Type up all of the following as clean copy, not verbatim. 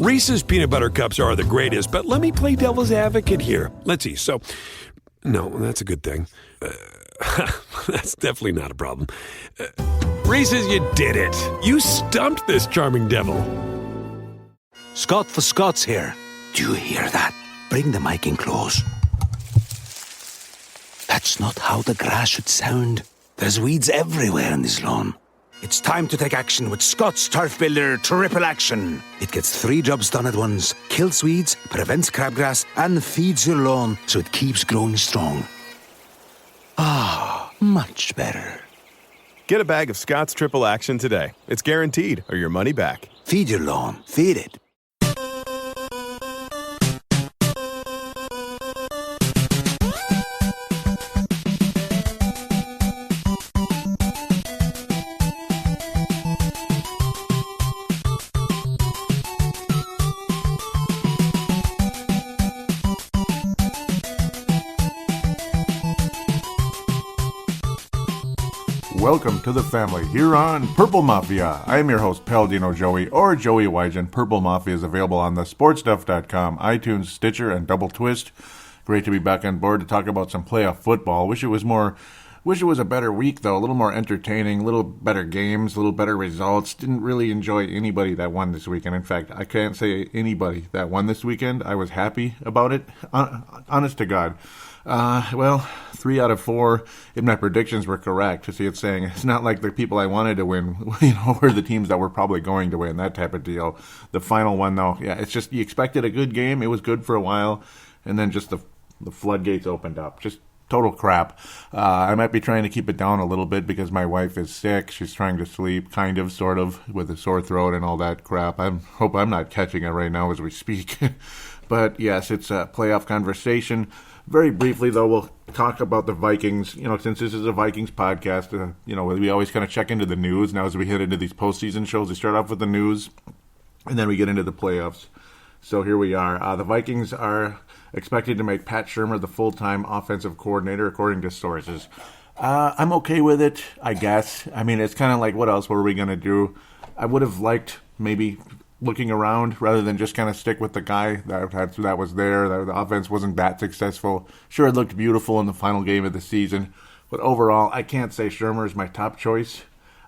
Reese's Peanut Butter Cups are the greatest, but let me play devil's advocate here. Let's see. So, no, that's a good thing. That's definitely not a problem. Reese's, you did it. You stumped this charming devil. Scott for Scots here. Do you hear that? Bring the mic in close. That's not how the grass should sound. There's weeds everywhere in this lawn. It's time to take action with Scott's Turf Builder Triple Action. It gets 3 jobs done at once. Kills weeds, prevents crabgrass, and feeds your lawn so it keeps growing strong. Ah, much better. Get a bag of Scott's Triple Action today. It's guaranteed, or your money back. Feed your lawn. Feed it. Welcome to the family here on Purple Mafia. I am your host, Paladino Joey, or Joey Wygen. Purple Mafia is available on the sportstuff.com, iTunes, Stitcher, and Double Twist. Great to be back on board to talk about some playoff football. Wish it was a better week, though. A little more entertaining, a little better games, a little better results. Didn't really enjoy anybody that won this weekend. In fact, I can't say anybody that won this weekend. I was happy about it. Honest to God. 3 out of 4, if my predictions were correct. See, it's saying it's not like the people I wanted to win, were the teams that were probably going to win, that type of deal. The final one, though, yeah, it's just you expected a good game. It was good for a while, and then just the floodgates opened up. Just total crap. I might be trying to keep it down a little bit because my wife is sick. She's trying to sleep, kind of, sort of, with a sore throat and all that crap. I hope I'm not catching it right now as we speak. But, yes, it's a playoff conversation. Very briefly, though, we'll talk about the Vikings. Since this is a Vikings podcast, we always kind of check into the news. Now, as we head into these postseason shows, we start off with the news, and then we get into the playoffs. So here we are. The Vikings are expected to make Pat Shurmur the full-time offensive coordinator, according to sources. I'm okay with it, I guess. I mean, it's kind of like, what else were we going to do? I would have liked maybe looking around rather than just kind of stick with the guy that was there. The offense wasn't that successful. Sure, it looked beautiful in the final game of the season, but overall, I can't say Shurmur is my top choice.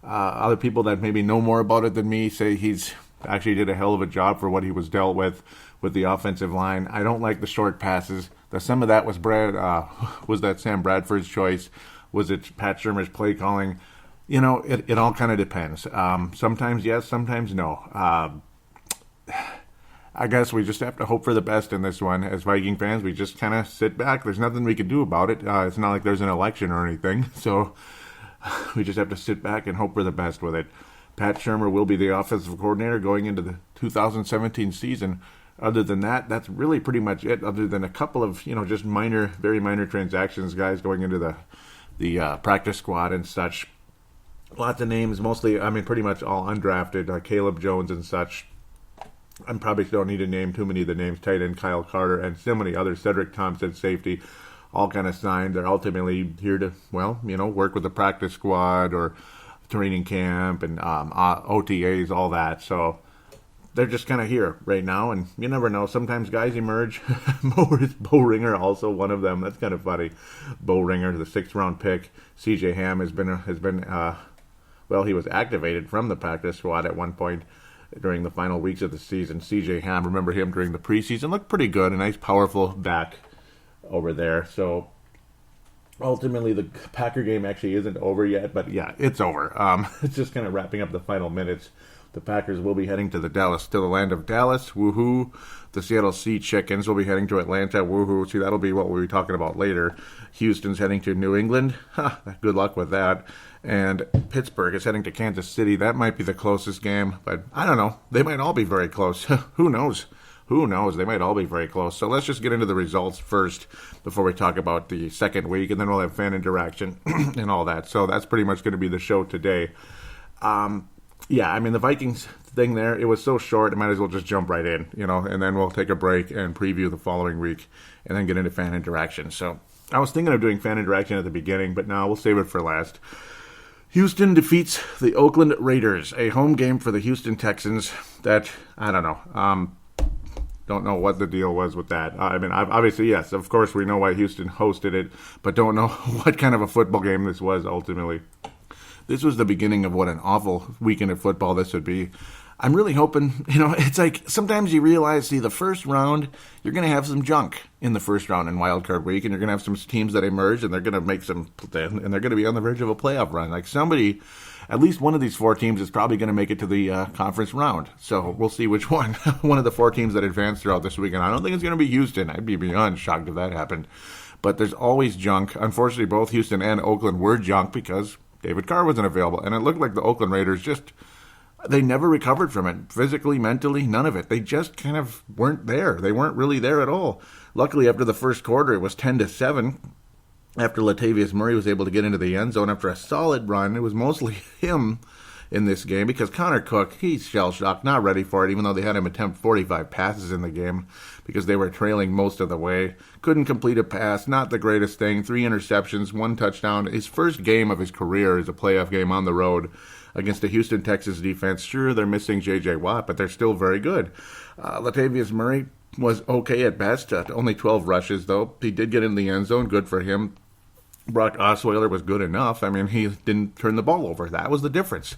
Other people that maybe know more about it than me say he's actually did a hell of a job for what he was dealt with the offensive line. I don't like the short passes. Some of that was was that Sam Bradford's choice? Was it Pat Shurmur's play calling? It all kind of depends. Sometimes yes, sometimes no. I guess we just have to hope for the best in this one. As Viking fans, we just kind of sit back. There's nothing we can do about it. It's not like there's an election or anything. So we just have to sit back and hope for the best with it. Pat Shurmur will be the offensive coordinator going into the 2017 season. Other than that, that's really pretty much it, other than a couple of, just very minor transactions, guys going into the practice squad and such. Lots of names, mostly, pretty much all undrafted, Caleb Jones and such. I probably don't need to name too many of the names. Tight end Kyle Carter and so many others. Cedric Thompson, safety, all kind of signed. They're ultimately here to, work with the practice squad or training camp and OTAs, all that. So they're just kind of here right now, and you never know. Sometimes guys emerge. Bo Ringer also one of them. That's kind of funny. Bo Ringer, the 6th-round pick. C.J. Ham has been he was activated from the practice squad at one point during the final weeks of the season. C.J. Ham, remember him during the preseason, looked pretty good. A nice, powerful back over there. So ultimately, the Packer game actually isn't over yet, but yeah, it's over. It's just kind of wrapping up the final minutes. The Packers will be heading to the land of Dallas. Woohoo! The Seattle Sea Chickens will be heading to Atlanta. Woohoo! See, that'll be what we'll be talking about later. Houston's heading to New England. Good luck with that. And Pittsburgh is heading to Kansas City. That might be the closest game, but I don't know. They might all be very close. Who knows? Who knows? They might all be very close. So let's just get into the results first before we talk about the second week, and then we'll have fan interaction and all that. So that's pretty much going to be the show today. The Vikings thing there, it was so short, I might as well just jump right in, and then we'll take a break and preview the following week and then get into fan interaction. So I was thinking of doing fan interaction at the beginning, but no, we'll save it for last. Houston defeats the Oakland Raiders, a home game for the Houston Texans that, I don't know. Don't know what the deal was with that. I mean, obviously, yes, of course, we know why Houston hosted it, but don't know what kind of a football game this was ultimately. This was the beginning of what an awful weekend of football this would be. I'm really hoping, it's like sometimes you realize, the first round, you're going to have some junk in the first round in Wild Card Week, and you're going to have some teams that emerge, and they're going to make and they're going to be on the verge of a playoff run. Like somebody, at least one of these 4 teams is probably going to make it to the conference round. So we'll see which one. One of the 4 teams that advanced throughout this weekend. I don't think it's going to be Houston. I'd be beyond shocked if that happened. But there's always junk. Unfortunately, both Houston and Oakland were junk because David Carr wasn't available, and it looked like the Oakland Raiders they never recovered from it. Physically, mentally, none of it. They just kind of weren't there. They weren't really there at all. Luckily, after the first quarter, it was 10-7. After Latavius Murray was able to get into the end zone after a solid run, it was mostly him in this game because Connor Cook, he's shell-shocked, not ready for it, even though they had him attempt 45 passes in the game because they were trailing most of the way. Couldn't complete a pass, not the greatest thing. 3 interceptions, 1 touchdown. His first game of his career is a playoff game on the road against the Houston Texans defense. Sure, they're missing J.J. Watt, but they're still very good. Latavius Murray was okay at best, only 12 rushes, though. He did get in the end zone, good for him. Brock Osweiler was good enough. I mean, he didn't turn the ball over. That was the difference.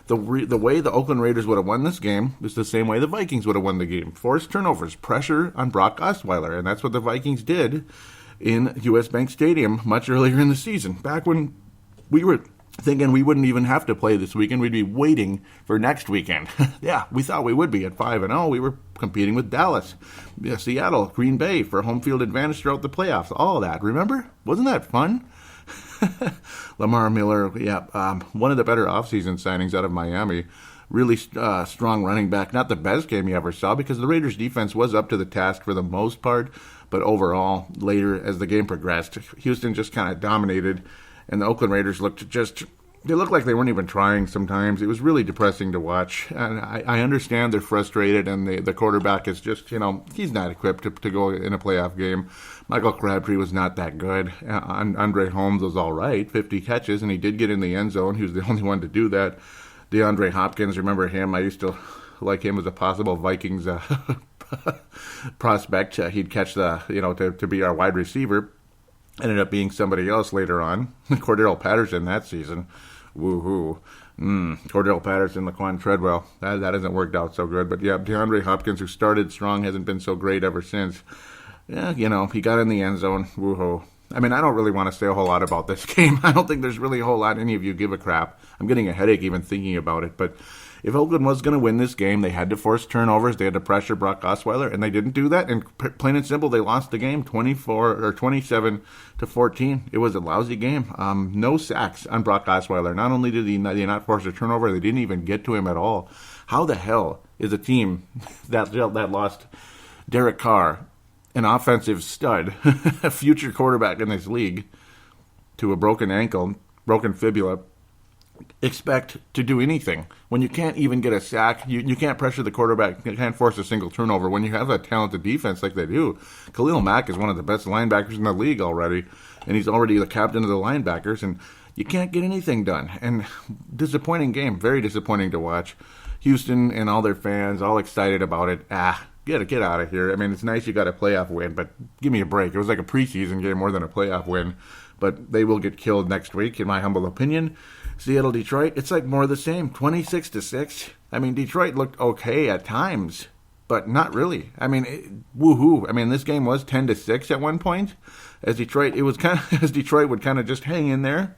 The way the Oakland Raiders would have won this game is the same way the Vikings would have won the game. Forced turnovers, pressure on Brock Osweiler, and that's what the Vikings did in U.S. Bank Stadium much earlier in the season. Back when we were thinking we wouldn't even have to play this weekend. We'd be waiting for next weekend. Yeah, we thought we would be at 5-0. We were competing with Dallas, Seattle, Green Bay for home field advantage throughout the playoffs. All that. Remember? Wasn't that fun? Lamar Miller, one of the better offseason signings out of Miami. Really strong running back. Not the best game you ever saw because the Raiders' defense was up to the task for the most part. But overall, later as the game progressed, Houston just kind of dominated. And the Oakland Raiders looked like they weren't even trying sometimes. It was really depressing to watch. And I understand they're frustrated, and the quarterback is just, he's not equipped to go in a playoff game. Michael Crabtree was not that good. Andre Holmes was all right, 50 catches, and he did get in the end zone. He was the only one to do that. DeAndre Hopkins, remember him? I used to like him as a possible Vikings prospect. He'd catch to be our wide receiver. Ended up being somebody else later on. Cordell Patterson that season. Woohoo. Cordell Patterson, Laquan Treadwell. That hasn't worked out so good. But yeah, DeAndre Hopkins, who started strong, hasn't been so great ever since. Yeah, he got in the end zone. Woohoo. I mean, I don't really want to say a whole lot about this game. I don't think there's really a whole lot any of you give a crap. I'm getting a headache even thinking about it. But if Oakland was going to win this game, they had to force turnovers. They had to pressure Brock Osweiler, and they didn't do that. And plain and simple, they lost the game 27-14. It was a lousy game. No sacks on Brock Osweiler. Not only did they not force a turnover, they didn't even get to him at all. How the hell is a team that lost Derek Carr, an offensive stud, a future quarterback in this league, to a broken ankle, broken fibula, expect to do anything when you can't even get a sack? You can't pressure the quarterback, you can't force a single turnover when you have a talented defense like they do. Khalil Mack is one of the best linebackers in the league already, and he's already the captain of the linebackers, and you can't get anything done. And disappointing game, very disappointing to watch. Houston and all their fans all excited about it. Get out of here. I mean, it's nice you got a playoff win, but give me a break. It was like a preseason game more than a playoff win. But they will get killed next week, in my humble opinion. Seattle, Detroit, it's like more of the same, 26-6. I mean, Detroit looked okay at times, but not really. I mean, woohoo. I mean, this game was 10-6 at one point. As Detroit would kind of just hang in there,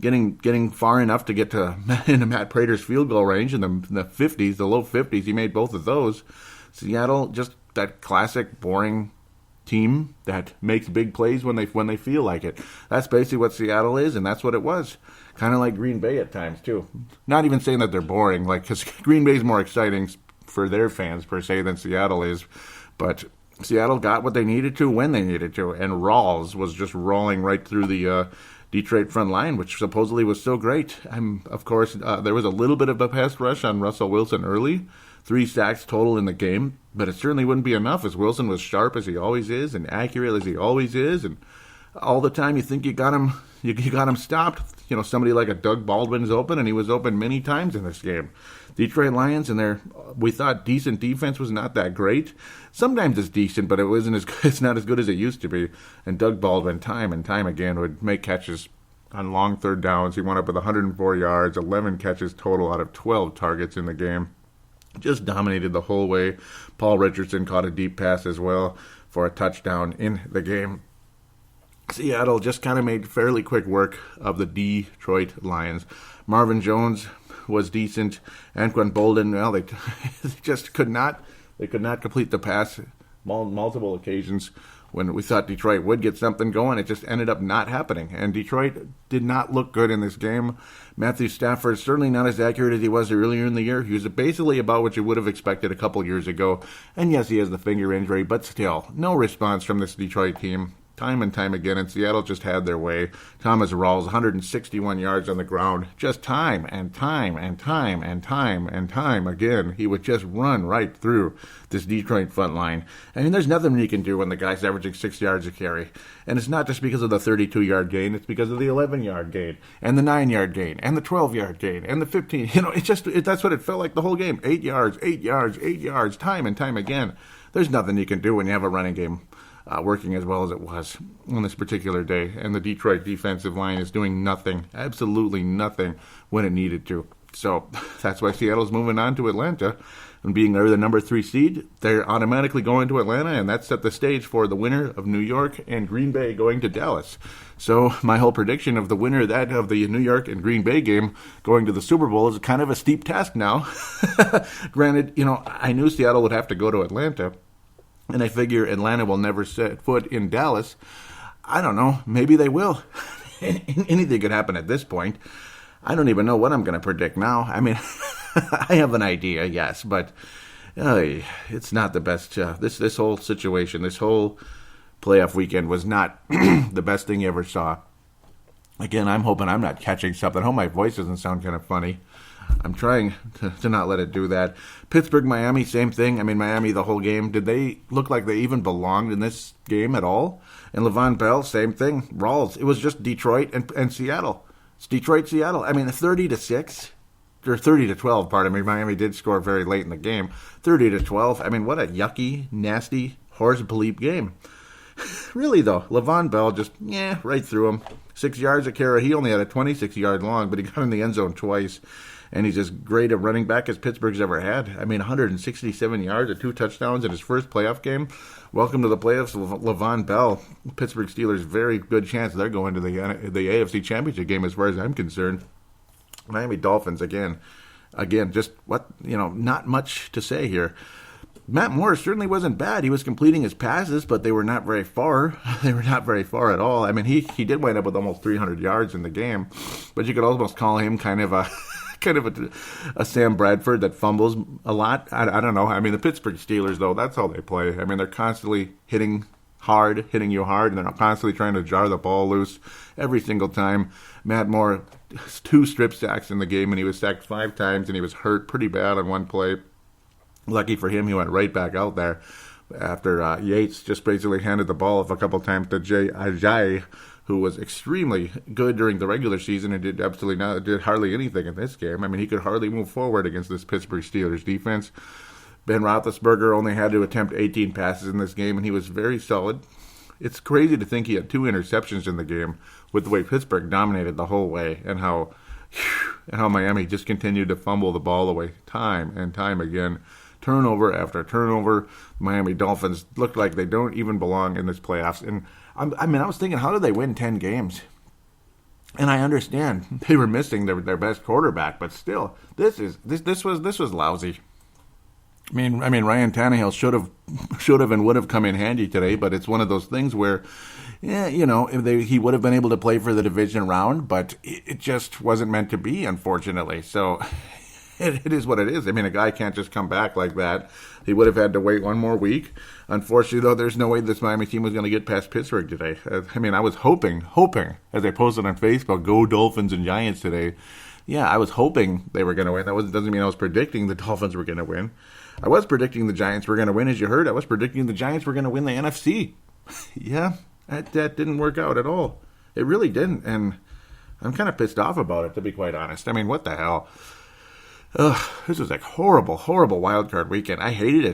getting far enough to get into Matt Prater's field goal range in the 50s, the low 50s. He made both of those. Seattle, just that classic boring team that makes big plays when they feel like it. That's basically what Seattle is, and that's what it was. Kind of like Green Bay at times, too. Not even saying that they're boring, because Green Bay is more exciting for their fans, per se, than Seattle is. But Seattle got what they needed to when they needed to, and Rawls was just rolling right through the Detroit front line, which supposedly was so great. Of course, there was a little bit of a pass rush on Russell Wilson early. 3 sacks total in the game, but it certainly wouldn't be enough, as Wilson was sharp as he always is and accurate as he always is, and all the time you think you got him stopped. somebody like a Doug Baldwin's open, and he was open many times in this game. Detroit Lions and we thought decent defense was not that great. Sometimes it's decent, but it's not as good as it used to be. And Doug Baldwin, time and time again, would make catches on long third downs. He wound up with 104 yards, 11 catches total out of 12 targets in the game. Just dominated the whole way. Paul Richardson caught a deep pass as well for a touchdown in the game. Seattle just kind of made fairly quick work of the Detroit Lions. Marvin Jones was decent. Anquan Bolden, well, they just could not complete the pass multiple occasions. When we thought Detroit would get something going, it just ended up not happening. And Detroit did not look good in this game. Matthew Stafford, certainly not as accurate as he was earlier in the year. He was basically about what you would have expected a couple years ago. And yes, he has the finger injury, but still, no response from this Detroit team. Time and time again, and Seattle just had their way. Thomas Rawls, 161 yards on the ground, just time and time and time and time and time again. He would just run right through this Detroit front line. I mean, there's nothing you can do when the guy's averaging 6 yards a carry. And it's not just because of the 32-yard gain, it's because of the 11-yard gain, and the 9-yard gain, and the 12-yard gain, and the 15. That's what it felt like the whole game. 8 yards, 8 yards, 8 yards, time and time again. There's nothing you can do when you have a running game working as well as it was on this particular day. And the Detroit defensive line is doing nothing, absolutely nothing, when it needed to. So that's why Seattle's moving on to Atlanta. And being they're the number 3 seed, they're automatically going to Atlanta, and that set the stage for the winner of New York and Green Bay going to Dallas. So my whole prediction of the winner of the New York and Green Bay game going to the Super Bowl is kind of a steep task now. Granted, I knew Seattle would have to go to Atlanta, and I figure Atlanta will never set foot in Dallas. I don't know. Maybe they will. Anything could happen at this point. I don't even know what I'm going to predict now. I mean, I have an idea, yes, but it's not the best. This whole situation, this whole playoff weekend was not the best thing you ever saw. Again, I'm hoping I'm not catching something. I hope my voice doesn't sound kind of funny. I'm trying to not let it do that. Pittsburgh, Miami, same thing. I mean, Miami, the whole game, did they look like they even belonged in this game at all? And Le'Veon Bell, same thing. Rawls, it was just Detroit and Seattle. It's Detroit, Seattle. I mean, 30-6, or 30-12, pardon me. Miami did score very late in the game. 30-12. I mean, what a yucky, nasty, horse bleep game. Really, though, Le'Veon Bell just, right through him. 6 yards a carry. He only had a 26-yard long, but he got in the end zone twice. And he's as great a running back as Pittsburgh's ever had. I mean, 167 yards and 2 touchdowns in his first playoff game. Welcome to the playoffs, Le'Veon Bell. Pittsburgh Steelers, very good chance they're going to the AFC Championship game as far as I'm concerned. Miami Dolphins, again, just not much to say here. Matt Morris certainly wasn't bad. He was completing his passes, but they were not very far. They were not very far at all. I mean, he did wind up with almost 300 yards in the game, but you could almost call him kind of a Sam Bradford that fumbles a lot. I don't know. I mean, the Pittsburgh Steelers, though, that's how they play. I mean, they're constantly hitting you hard, and they're constantly trying to jar the ball loose every single time. Matt Moore, 2 strip sacks in the game, and he was sacked 5 times, and he was hurt pretty bad on one play. Lucky for him, he went right back out there after Yates just basically handed the ball off a couple times to Jay Ajayi, who was extremely good during the regular season and did hardly anything in this game. I mean, he could hardly move forward against this Pittsburgh Steelers defense. Ben Roethlisberger only had to attempt 18 passes in this game, and he was very solid. It's crazy to think he had 2 interceptions in the game with the way Pittsburgh dominated the whole way, and how Miami just continued to fumble the ball away time and time again. Turnover after turnover. Miami Dolphins look like they don't even belong in this playoffs. And I was thinking, how did they win 10 games? And I understand they were missing their best quarterback, but still, this was lousy. I mean, Ryan Tannehill should have and would have come in handy today, but it's one of those things where, he would have been able to play for the division round, but it just wasn't meant to be, unfortunately. So it is what it is. I mean, a guy can't just come back like that. He would have had to wait one more week. Unfortunately, though, there's no way this Miami team was going to get past Pittsburgh today. I mean, I was hoping, as I posted on Facebook, go Dolphins and Giants today. Yeah, I was hoping they were going to win. That doesn't mean I was predicting the Dolphins were going to win. I was predicting the Giants were going to win, as you heard. I was predicting the Giants were going to win the NFC. Yeah, that didn't work out at all. It really didn't. And I'm kind of pissed off about it, to be quite honest. I mean, what the hell? Ugh, this was like horrible, horrible wild card weekend. I hated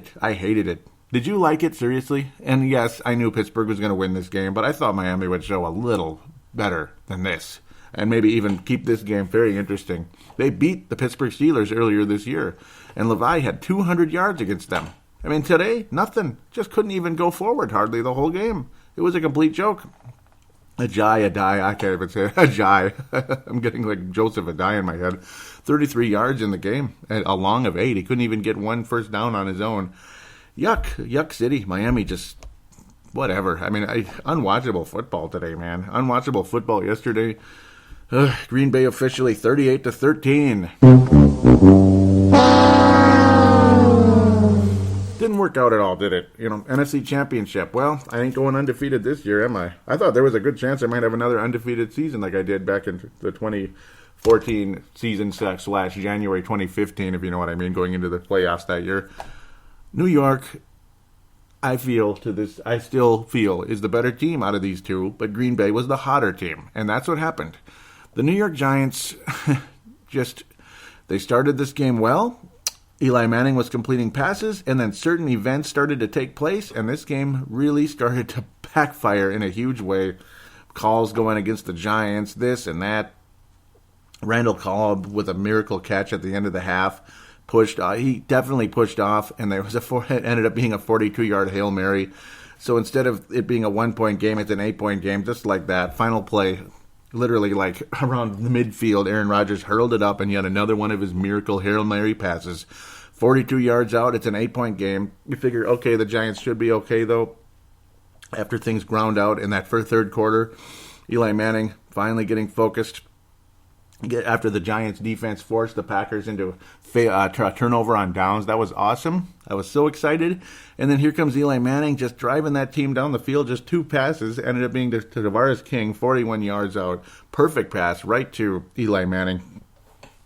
it. Did you like it, seriously? And yes, I knew Pittsburgh was going to win this game, but I thought Miami would show a little better than this. And maybe even keep this game very interesting. They beat the Pittsburgh Steelers earlier this year, and Levi had 200 yards against them. I mean, today, nothing. Just couldn't even go forward hardly the whole game. It was a complete joke. I can't even say it. Ajay. I'm getting like Joseph Adai in my head. 33 yards in the game, a long of 8. He couldn't even get one first down on his own. Yuck city. Miami just, whatever. I mean, unwatchable football today, man. Unwatchable football yesterday. Green Bay officially 38-13. Didn't work out at all, did it? NFC Championship. Well, I ain't going undefeated this year, am I? I thought there was a good chance I might have another undefeated season like I did back in the 2014 season / January 2015, if you know what I mean, going into the playoffs that year. New York, I still feel is the better team out of these two, but Green Bay was the hotter team, and that's what happened. The New York Giants they started this game well. Eli Manning was completing passes, and then certain events started to take place, and this game really started to backfire in a huge way. Calls going against the Giants, this and that. Randall Cobb with a miracle catch at the end of the half. He definitely pushed off, and there was it ended up being a 42-yard Hail Mary. So instead of it being a 1-point game, it's an 8-point game, just like that. Final play, literally like around the midfield, Aaron Rodgers hurled it up, and yet another one of his miracle Hail Mary passes. 42 yards out, it's an 8-point game. You figure, okay, the Giants should be okay, though. After things ground out in that third quarter, Eli Manning finally getting focused. After the Giants' defense forced the Packers into a turnover on downs. That was awesome. I was so excited. And then here comes Eli Manning just driving that team down the field. Just 2 passes. Ended up being to Tavares King, 41 yards out. Perfect pass right to Eli Manning.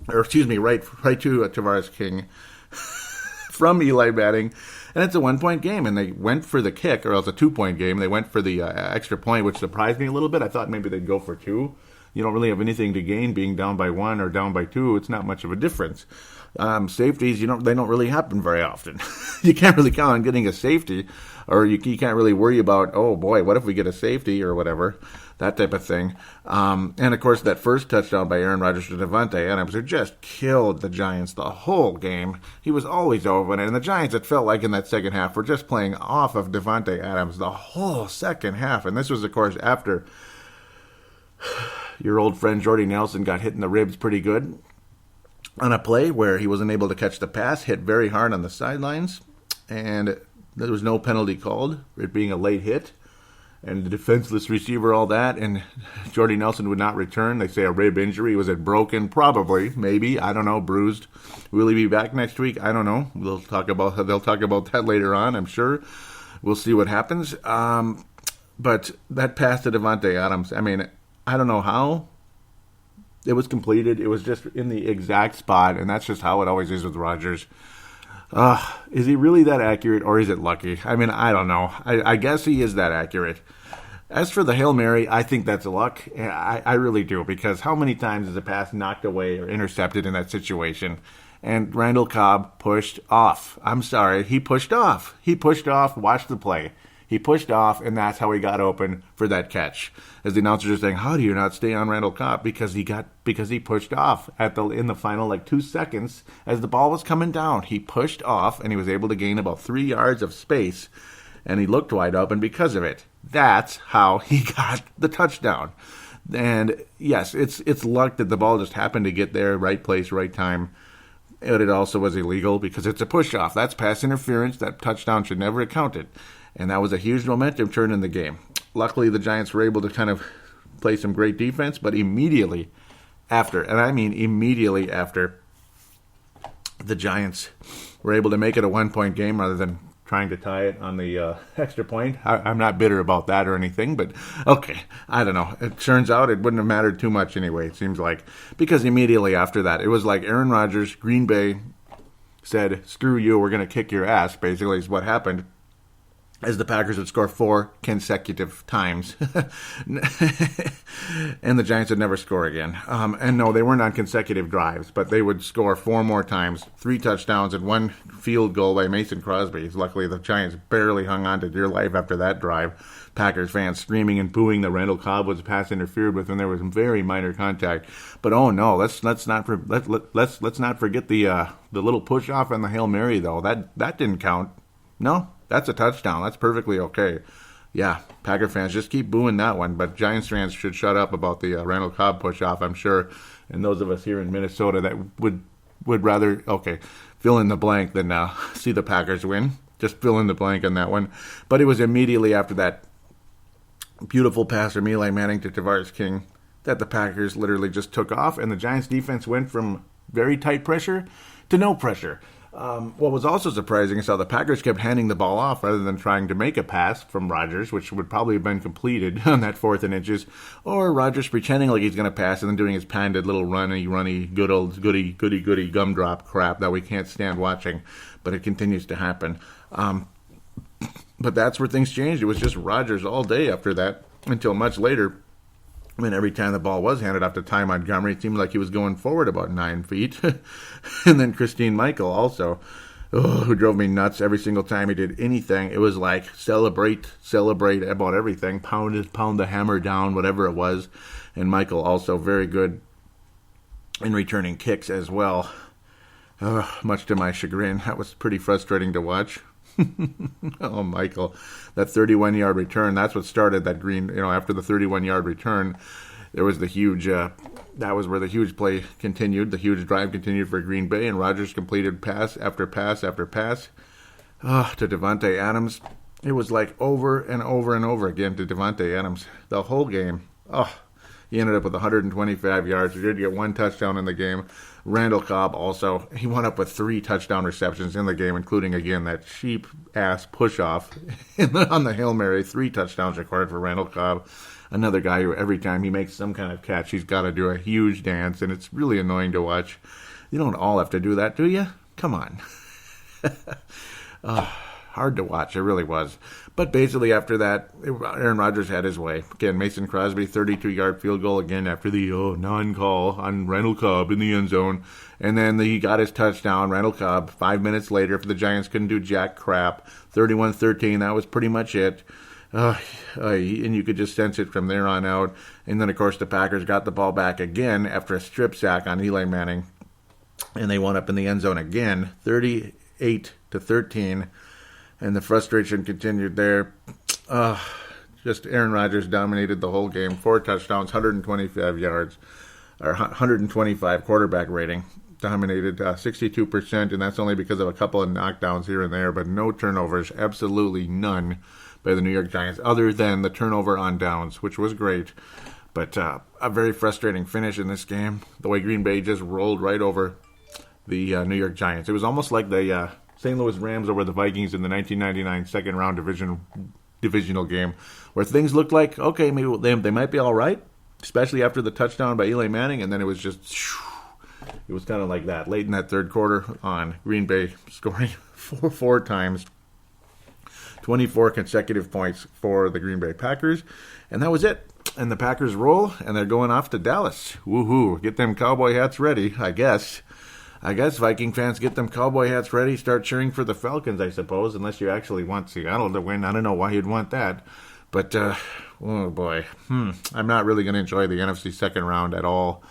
Right to Tavares King from Eli Manning. And it's a 1-point game. And they went for the kick, or else a 2-point game. They went for the extra point, which surprised me a little bit. I thought maybe they'd go for 2. You don't really have anything to gain being down by 1 or down by 2. It's not much of a difference. Safeties, they don't really happen very often. You can't really count on getting a safety, or you can't really worry about, oh boy, what if we get a safety or whatever, that type of thing. And of course, that first touchdown by Aaron Rodgers to Davante Adams, who just killed the Giants the whole game. He was always over it, and the Giants, it felt like in that second half, were just playing off of Davante Adams the whole second half. And this was, of course, after your old friend Jordy Nelson got hit in the ribs pretty good on a play where he wasn't able to catch the pass, hit very hard on the sidelines, and there was no penalty called, it being a late hit, and the defenseless receiver, all that, and Jordy Nelson would not return. They say a rib injury. Was it broken? Probably, maybe, I don't know, bruised. Will he be back next week? I don't know. They'll talk about that later on, I'm sure. We'll see what happens. But that pass to Davante Adams, I mean, I don't know how it was completed. It was just in the exact spot, and that's just how it always is with Rodgers. Is he really that accurate, or is it lucky? I mean, I don't know. I guess he is that accurate. As for the Hail Mary, I think that's luck. I really do, because how many times is a pass knocked away or intercepted in that situation? And Randall Cobb pushed off. I'm sorry, he pushed off. Watch the play. He pushed off, and that's how he got open for that catch. As the announcers are saying, how do you not stay on Randall Cobb? Because he pushed off in the final 2 seconds as the ball was coming down. He pushed off, and he was able to gain about 3 yards of space, and he looked wide open because of it. That's how he got the touchdown. And yes, it's luck that the ball just happened to get there, right place, right time. But it also was illegal because it's a push-off. That's pass interference. That touchdown should never have counted. And that was a huge momentum turn in the game. Luckily, the Giants were able to kind of play some great defense, but immediately after, and I mean immediately after, the Giants were able to make it a 1-point game rather than trying to tie it on the extra point. I'm not bitter about that or anything, but okay, I don't know. It turns out it wouldn't have mattered too much anyway, it seems like, because immediately after that, it was like Aaron Rodgers, Green Bay, said, screw you, we're going to kick your ass, basically is what happened. as the Packers would score 4 consecutive times. And the Giants would never score again. And no, they weren't on consecutive drives, but they would score 4 more times, 3 touchdowns and 1 field goal by Mason Crosby. Luckily, the Giants barely hung on to dear life after that drive. Packers fans screaming and booing that Randall Cobb was pass interfered with, and there was very minor contact. But oh no, let's not forget the little push off and the Hail Mary though. That didn't count. No. That's a touchdown. That's perfectly okay. Yeah, Packer fans, just keep booing that one. But Giants fans should shut up about the Randall Cobb push-off, I'm sure. And those of us here in Minnesota that would rather, fill in the blank than see the Packers win. Just fill in the blank on that one. But it was immediately after that beautiful pass from Eli Manning to Tavares King that the Packers literally just took off. And the Giants defense went from very tight pressure to no pressure. What was also surprising is how the Packers kept handing the ball off rather than trying to make a pass from Rodgers, which would probably have been completed on that 4th and inches, or Rodgers pretending like he's going to pass and then doing his patented little runny, good old goody gumdrop crap that we can't stand watching, but it continues to happen. But that's where things changed. It was just Rodgers all day after that until much later. I mean, every time the ball was handed off to Ty Montgomery, it seemed like he was going forward about 9 feet. And then Christine Michael also, who drove me nuts every single time he did anything. It was like celebrate about everything, pound the hammer down, whatever it was. And Michael also very good in returning kicks as well. Much to my chagrin, that was pretty frustrating to watch. Oh, Michael, that 31-yard return, that's what started that after the 31-yard return, there was the huge, that was where the huge play continued, the huge drive continued for Green Bay, and Rodgers completed pass after pass after pass to Davante Adams. It was like over and over and over again to Davante Adams the whole game. He ended up with 125 yards. He did get 1 touchdown in the game. Randall Cobb also, he went up with 3 touchdown receptions in the game, including, again, that cheap-ass push-off on the Hail Mary. 3 touchdowns recorded for Randall Cobb. Another guy who every time he makes some kind of catch, he's got to do a huge dance, and it's really annoying to watch. You don't all have to do that, do you? Come on. Hard to watch, it really was. But basically after that, Aaron Rodgers had his way. Again, Mason Crosby, 32-yard field goal again after the non-call on Randall Cobb in the end zone. And then he got his touchdown, Randall Cobb, 5 minutes later after the Giants couldn't do jack crap. 31-13, that was pretty much it. And you could just sense it from there on out. And then, of course, the Packers got the ball back again after a strip sack on Eli Manning. And they wound up in the end zone again, 38-13. And the frustration continued there. Just Aaron Rodgers dominated the whole game. 4 touchdowns, 125 yards, or 125 quarterback rating. Dominated 62%, and that's only because of a couple of knockdowns here and there, but no turnovers, absolutely none by the New York Giants, other than the turnover on downs, which was great. But a very frustrating finish in this game. The way Green Bay just rolled right over the New York Giants. It was almost like the St. Louis Rams over the Vikings in the 1999 second-round divisional game, where things looked like, okay, maybe they might be all right, especially after the touchdown by Eli Manning, and then it was just, it was kind of like that. Late in that third quarter on, Green Bay scoring four times, 24 consecutive points for the Green Bay Packers, and that was it. And the Packers roll, and they're going off to Dallas. Woohoo! Get them cowboy hats ready, I guess Viking fans, get them cowboy hats ready. Start cheering for the Falcons, I suppose, unless you actually want Seattle to win. I don't know why you'd want that. But, oh boy. I'm not really going to enjoy the NFC second round at all.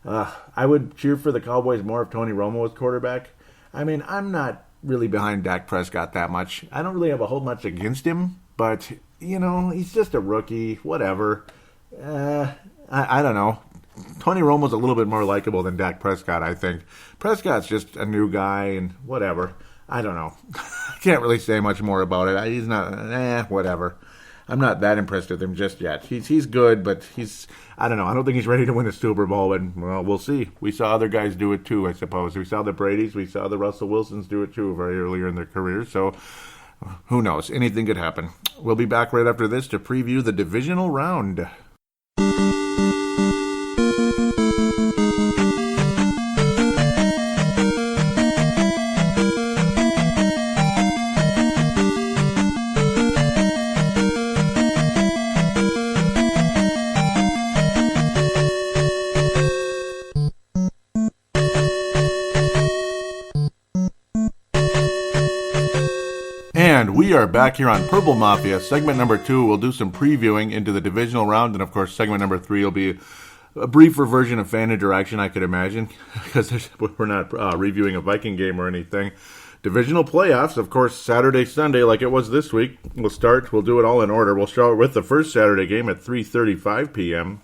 I would cheer for the Cowboys more if Tony Romo was quarterback. I mean, I'm not really behind Dak Prescott that much. I don't really have a whole much against him. But, he's just a rookie. Whatever. I don't know. Tony Romo's a little bit more likable than Dak Prescott, I think. Prescott's just a new guy and whatever. I don't know. I can't really say much more about it. He's not, whatever. I'm not that impressed with him just yet. He's good, but I don't know. I don't think he's ready to win a Super Bowl, and, well, we'll see. We saw other guys do it too, I suppose. We saw the Bradys, we saw the Russell Wilsons do it too very earlier in their careers, so who knows? Anything could happen. We'll be back right after this to preview the Divisional Round. We are back here on Purple Mafia. Segment number 2, we'll do some previewing into the divisional round, and of course, segment number 3 will be a briefer version of fan interaction, I could imagine, because we're not reviewing a Viking game or anything. Divisional playoffs, of course, Saturday, Sunday, like it was this week. We'll do it all in order. We'll start with the first Saturday game at 3:35 p.m.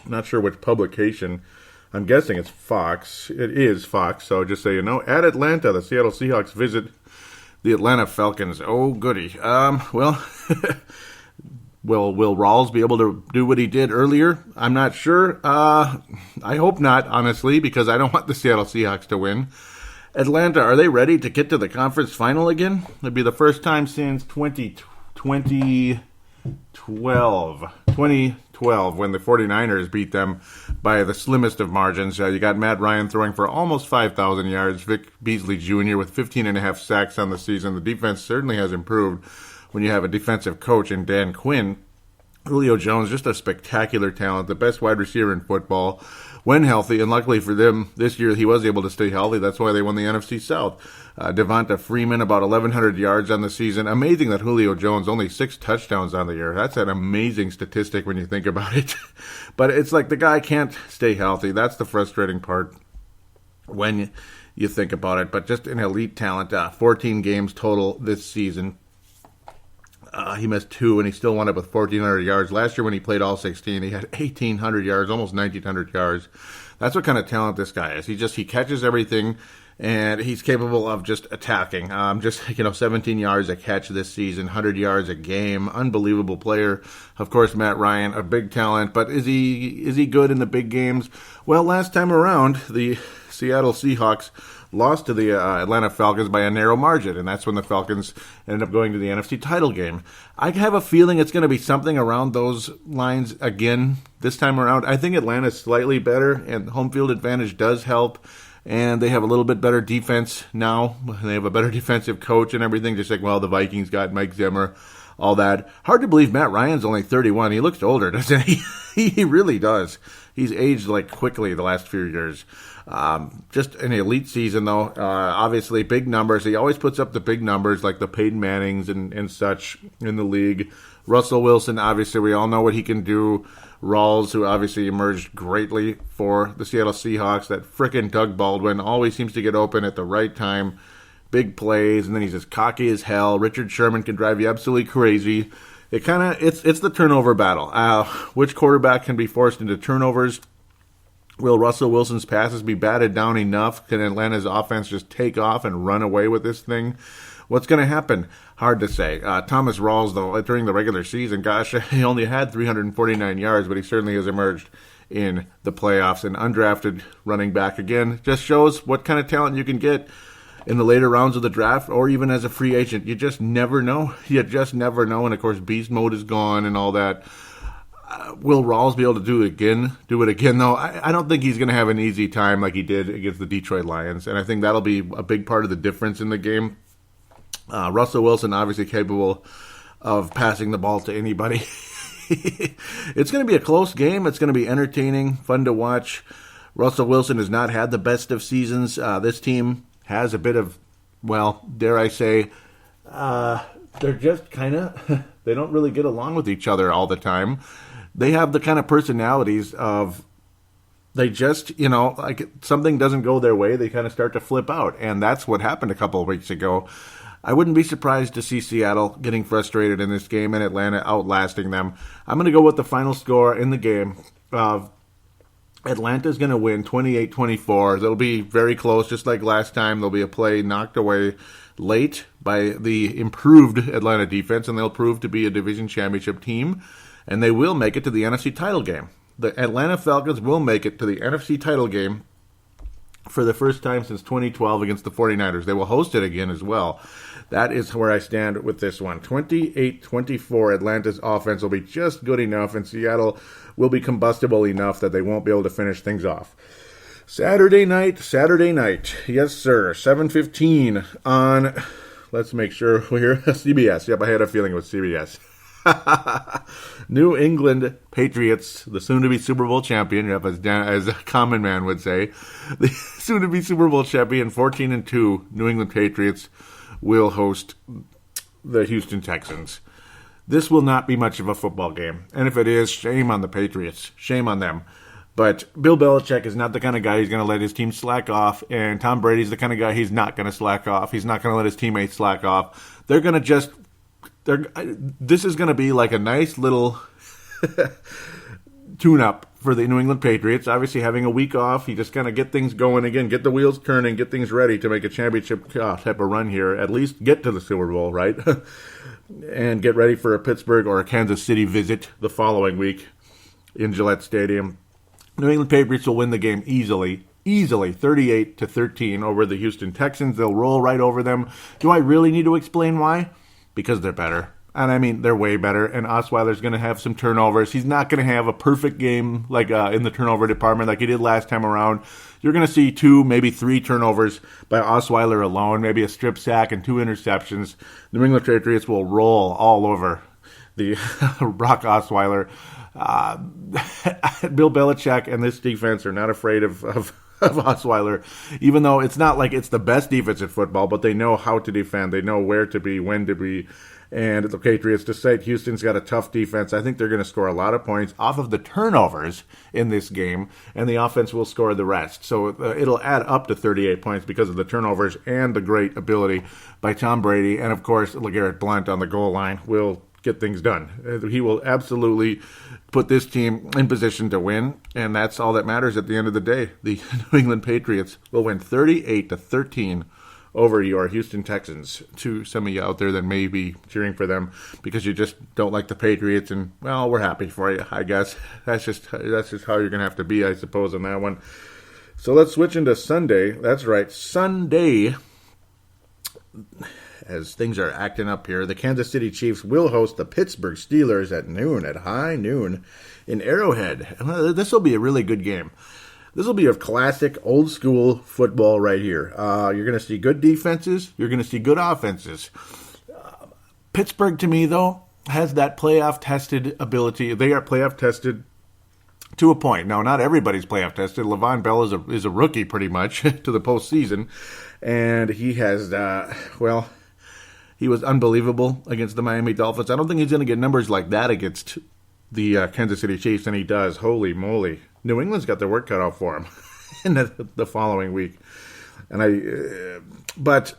Not sure which publication. I'm guessing it's Fox. It is Fox, so just so you know. At Atlanta, the Seattle Seahawks visit the Atlanta Falcons. Oh, goody. Will Rawls be able to do what he did earlier? I'm not sure. I hope not, honestly, because I don't want the Seattle Seahawks to win. Atlanta, are they ready to get to the conference final again? It'd be the first time since 2012, when the 49ers beat them by the slimmest of margins. You got Matt Ryan throwing for almost 5,000 yards, Vic Beasley Jr. with 15.5 sacks on the season. The defense certainly has improved when you have a defensive coach in Dan Quinn. Julio Jones, just a spectacular talent, the best wide receiver in football when healthy, and luckily for them, this year he was able to stay healthy. That's why they won the NFC South. Devonta Freeman, about 1,100 yards on the season. Amazing that Julio Jones, only 6 touchdowns on the year. That's an amazing statistic when you think about it. But it's like the guy can't stay healthy. That's the frustrating part when you think about it. But just an elite talent. 14 games total this season. He missed 2, and he still wound up with 1,400 yards. Last year when he played all 16, he had 1,800 yards, almost 1,900 yards. That's what kind of talent this guy is. He catches everything, and he's capable of just attacking. 17 yards a catch this season, 100 yards a game. Unbelievable player. Of course, Matt Ryan, a big talent, but is he good in the big games? Well, last time around, the Seattle Seahawks lost to the Atlanta Falcons by a narrow margin, and that's when the Falcons ended up going to the NFC title game. I have a feeling it's going to be something around those lines again this time around. I think Atlanta's slightly better, and home field advantage does help, and they have a little bit better defense now. They have a better defensive coach and everything, just like, the Vikings got Mike Zimmer, all that. Hard to believe Matt Ryan's only 31. He looks older, doesn't he? He really does. He's aged quickly the last few years. Just an elite season, though. Obviously, big numbers. He always puts up the big numbers, like the Peyton Mannings and such in the league. Russell Wilson, obviously, we all know what he can do. Rawls, who obviously emerged greatly for the Seattle Seahawks. That frickin' Doug Baldwin always seems to get open at the right time. Big plays, and then he's as cocky as hell. Richard Sherman can drive you absolutely crazy. It's the turnover battle. Which quarterback can be forced into turnovers? Will Russell Wilson's passes be batted down enough? Can Atlanta's offense just take off and run away with this thing? What's going to happen? Hard to say. Thomas Rawls, though, during the regular season, he only had 349 yards, but he certainly has emerged in the playoffs. And undrafted running back, again, just shows what kind of talent you can get in the later rounds of the draft or even as a free agent. You just never know. You just never know. And, of course, beast mode is gone and all that. Will Rawls be able to do it again, though? I don't think he's going to have an easy time like he did against the Detroit Lions, and I think that'll be a big part of the difference in the game. Russell Wilson, obviously capable of passing the ball to anybody. It's going to be a close game. It's going to be entertaining, fun to watch. Russell Wilson has not had the best of seasons. This team has a bit of, dare I say, they're just kind of, they don't really get along with each other all the time. They have the kind of personalities of, they just, something doesn't go their way, they kind of start to flip out. And that's what happened a couple of weeks ago. I wouldn't be surprised to see Seattle getting frustrated in this game and Atlanta outlasting them. I'm going to go with the final score in the game. Atlanta's going to win 28-24. They'll be very close, just like last time. There'll be a play knocked away late by the improved Atlanta defense, and they'll prove to be a division championship team, and they will make it to the NFC title game. The Atlanta Falcons will make it to the NFC title game for the first time since 2012 against the 49ers. They will host it again as well. That is where I stand with this one. 28-24, Atlanta's offense will be just good enough, and Seattle will be combustible enough that they won't be able to finish things off. Saturday night. Yes, sir. 7:15 on, let's make sure we're CBS. Yep, I had a feeling it was CBS. New England Patriots, the soon-to-be Super Bowl champion, as a common man would say. The soon-to-be Super Bowl champion, 14-2, New England Patriots will host the Houston Texans. This will not be much of a football game. And if it is, shame on the Patriots. Shame on them. But Bill Belichick is not the kind of guy who's going to let his team slack off. And Tom Brady's the kind of guy he's not going to slack off. He's not going to let his teammates slack off. They're going to just... This is going to be like a nice little tune-up for the New England Patriots. Obviously, having a week off, you just kind of get things going again, get the wheels turning, get things ready to make a championship type of run here. At least get to the Super Bowl, right? And get ready for a Pittsburgh or a Kansas City visit the following week in Gillette Stadium. New England Patriots will win the game easily, 38-13 over the Houston Texans. They'll roll right over them. Do I really need to explain why? Because they're better. And I mean, they're way better. And Osweiler's going to have some turnovers. He's not going to have a perfect game like in the turnover department like he did last time around. You're going to see 2, maybe 3 turnovers by Osweiler alone, maybe a strip sack and 2 interceptions. The New England Patriots will roll all over the Brock Osweiler. Bill Belichick and this defense are not afraid of Osweiler, even though it's not like it's the best defense in football, but they know how to defend. They know where to be, when to be. And the Patriots, to say Houston's got a tough defense, I think they're going to score a lot of points off of the turnovers in this game, and the offense will score the rest. So it'll add up to 38 points because of the turnovers and the great ability by Tom Brady. And, of course, LeGarrette Blount on the goal line will get things done. He will absolutely put this team in position to win, and that's all that matters at the end of the day. The New England Patriots will win 38-13 over your Houston Texans. To some of you out there that may be cheering for them because you just don't like the Patriots, and well, we're happy for you, I guess. That's just how you're going to have to be, I suppose, on that one. So let's switch into Sunday. That's right, Sunday. As things are acting up here, the Kansas City Chiefs will host the Pittsburgh Steelers at high noon in Arrowhead. This will be a really good game. This will be a classic old-school football right here. You're going to see good defenses. You're going to see good offenses. Pittsburgh, to me, though, has that playoff-tested ability. They are playoff-tested to a point. Now, not everybody's playoff-tested. Le'Veon Bell is a rookie, pretty much, to the postseason. And he has, he was unbelievable against the Miami Dolphins. I don't think he's going to get numbers like that against the Kansas City Chiefs, and he does. Holy moly. New England's got their work cut out for him in the following week. But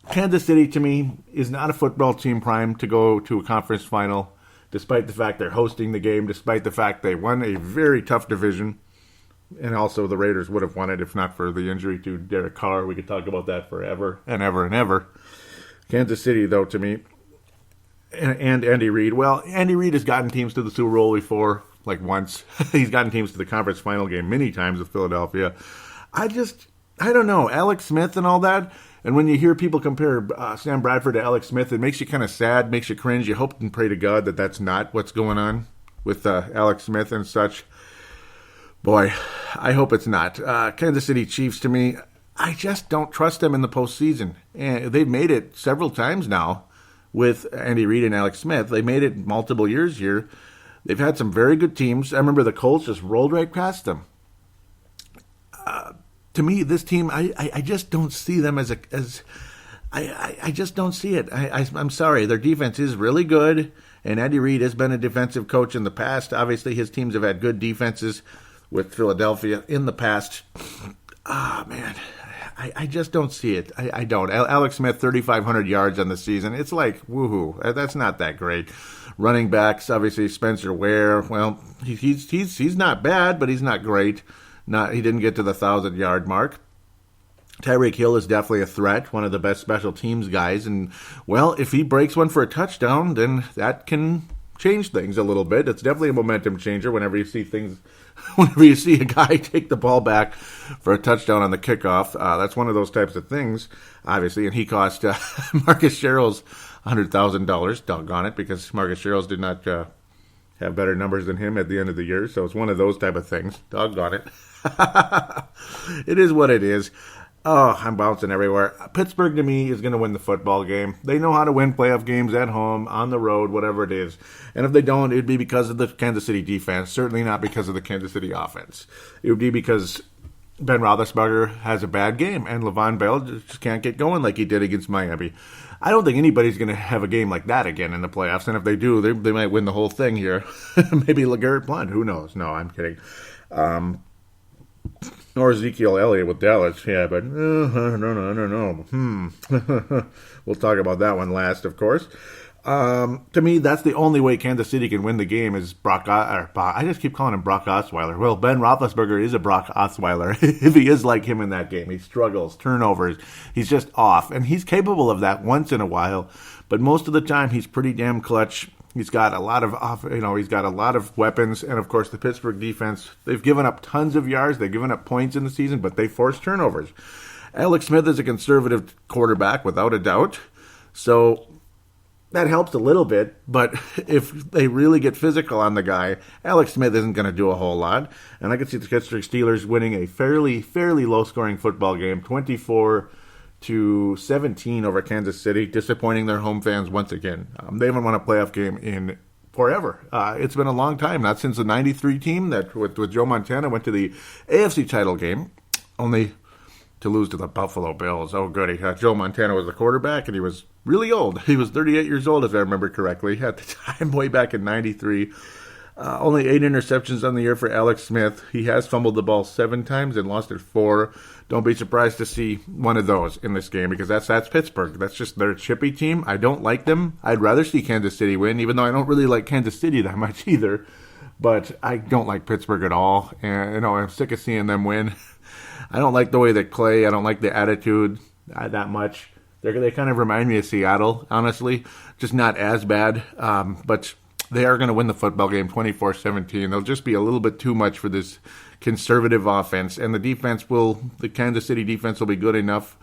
Kansas City, to me, is not a football team primed to go to a conference final, despite the fact they're hosting the game, despite the fact they won a very tough division. And also the Raiders would have won it if not for the injury to Derek Carr. We could talk about that forever and ever and ever. Kansas City, though, to me, and Andy Reid. Well, Andy Reid has gotten teams to the Super Bowl before, like once. He's gotten teams to the conference final game many times with Philadelphia. I don't know. Alex Smith and all that. And when you hear people compare Sam Bradford to Alex Smith, it makes you kind of sad, makes you cringe. You hope and pray to God that that's not what's going on with Alex Smith and such. Boy, I hope it's not. Kansas City Chiefs, to me, I just don't trust them in the postseason. And they've made it several times now with Andy Reid and Alex Smith. They made it multiple years here. They've had some very good teams. I remember the Colts just rolled right past them. To me, this team, I just don't see them as I just don't see it. I'm sorry. Their defense is really good, and Andy Reid has been a defensive coach in the past. Obviously, his teams have had good defenses with Philadelphia in the past. Man, I just don't see it. I don't. Alex Smith, 3,500 yards on the season. It's like, woohoo. That's not that great. Running backs, obviously, Spencer Ware. Well, he's not bad, but he's not great. He didn't get to the 1,000-yard mark. Tyreek Hill is definitely a threat, one of the best special teams guys. And, well, if he breaks one for a touchdown, then that can change things a little bit. It's definitely a momentum changer whenever you see a guy take the ball back for a touchdown on the kickoff. That's one of those types of things, obviously. And he cost Marcus Sherrills $100,000, doggone it, because Marcus Sherrills did not have better numbers than him at the end of the year. So it's one of those type of things. Doggone it. It is what it is. Oh, I'm bouncing everywhere. Pittsburgh, to me, is going to win the football game. They know how to win playoff games at home, on the road, whatever it is. And if they don't, it would be because of the Kansas City defense. Certainly not because of the Kansas City offense. It would be because Ben Roethlisberger has a bad game, and Le'Veon Bell just can't get going like he did against Miami. I don't think anybody's going to have a game like that again in the playoffs. And if they do, they might win the whole thing here. Maybe LeGarrette Blount. Who knows? No, I'm kidding. Or Ezekiel Elliott with Dallas. Yeah, but no. We'll talk about that one last, of course. To me, that's the only way Kansas City can win the game is I just keep calling him Brock Osweiler. Well, Ben Roethlisberger is a Brock Osweiler. If he is like him in that game, he struggles, turnovers, he's just off, and he's capable of that once in a while. But most of the time, he's pretty damn clutch. He's got a lot of weapons, and of course, the Pittsburgh defense. They've given up tons of yards, they've given up points in the season, but they force turnovers. Alex Smith is a conservative quarterback, without a doubt. So that helps a little bit, but if they really get physical on the guy, Alex Smith isn't going to do a whole lot. And I can see the Pittsburgh Steelers winning a fairly low-scoring football game, 24-17 over Kansas City, disappointing their home fans once again. They haven't won a playoff game in forever. It's been a long time, not since the 93 team that with Joe Montana went to the AFC title game, only to lose to the Buffalo Bills. Oh, goody. Joe Montana was the quarterback, and he was really old. He was 38 years old, if I remember correctly, at the time, way back in 93. Only 8 interceptions on the year for Alex Smith. He has fumbled the ball 7 times and lost it 4. Don't be surprised to see one of those in this game, because that's Pittsburgh. That's just their chippy team. I don't like them. I'd rather see Kansas City win, even though I don't really like Kansas City that much either. But I don't like Pittsburgh at all. And, I'm sick of seeing them win. I don't like the way they play. I don't like the attitude that much. They kind of remind me of Seattle, honestly. Just not as bad. But they are going to win the football game 24-17. They'll just be a little bit too much for this conservative offense. And the Kansas City defense will be good enough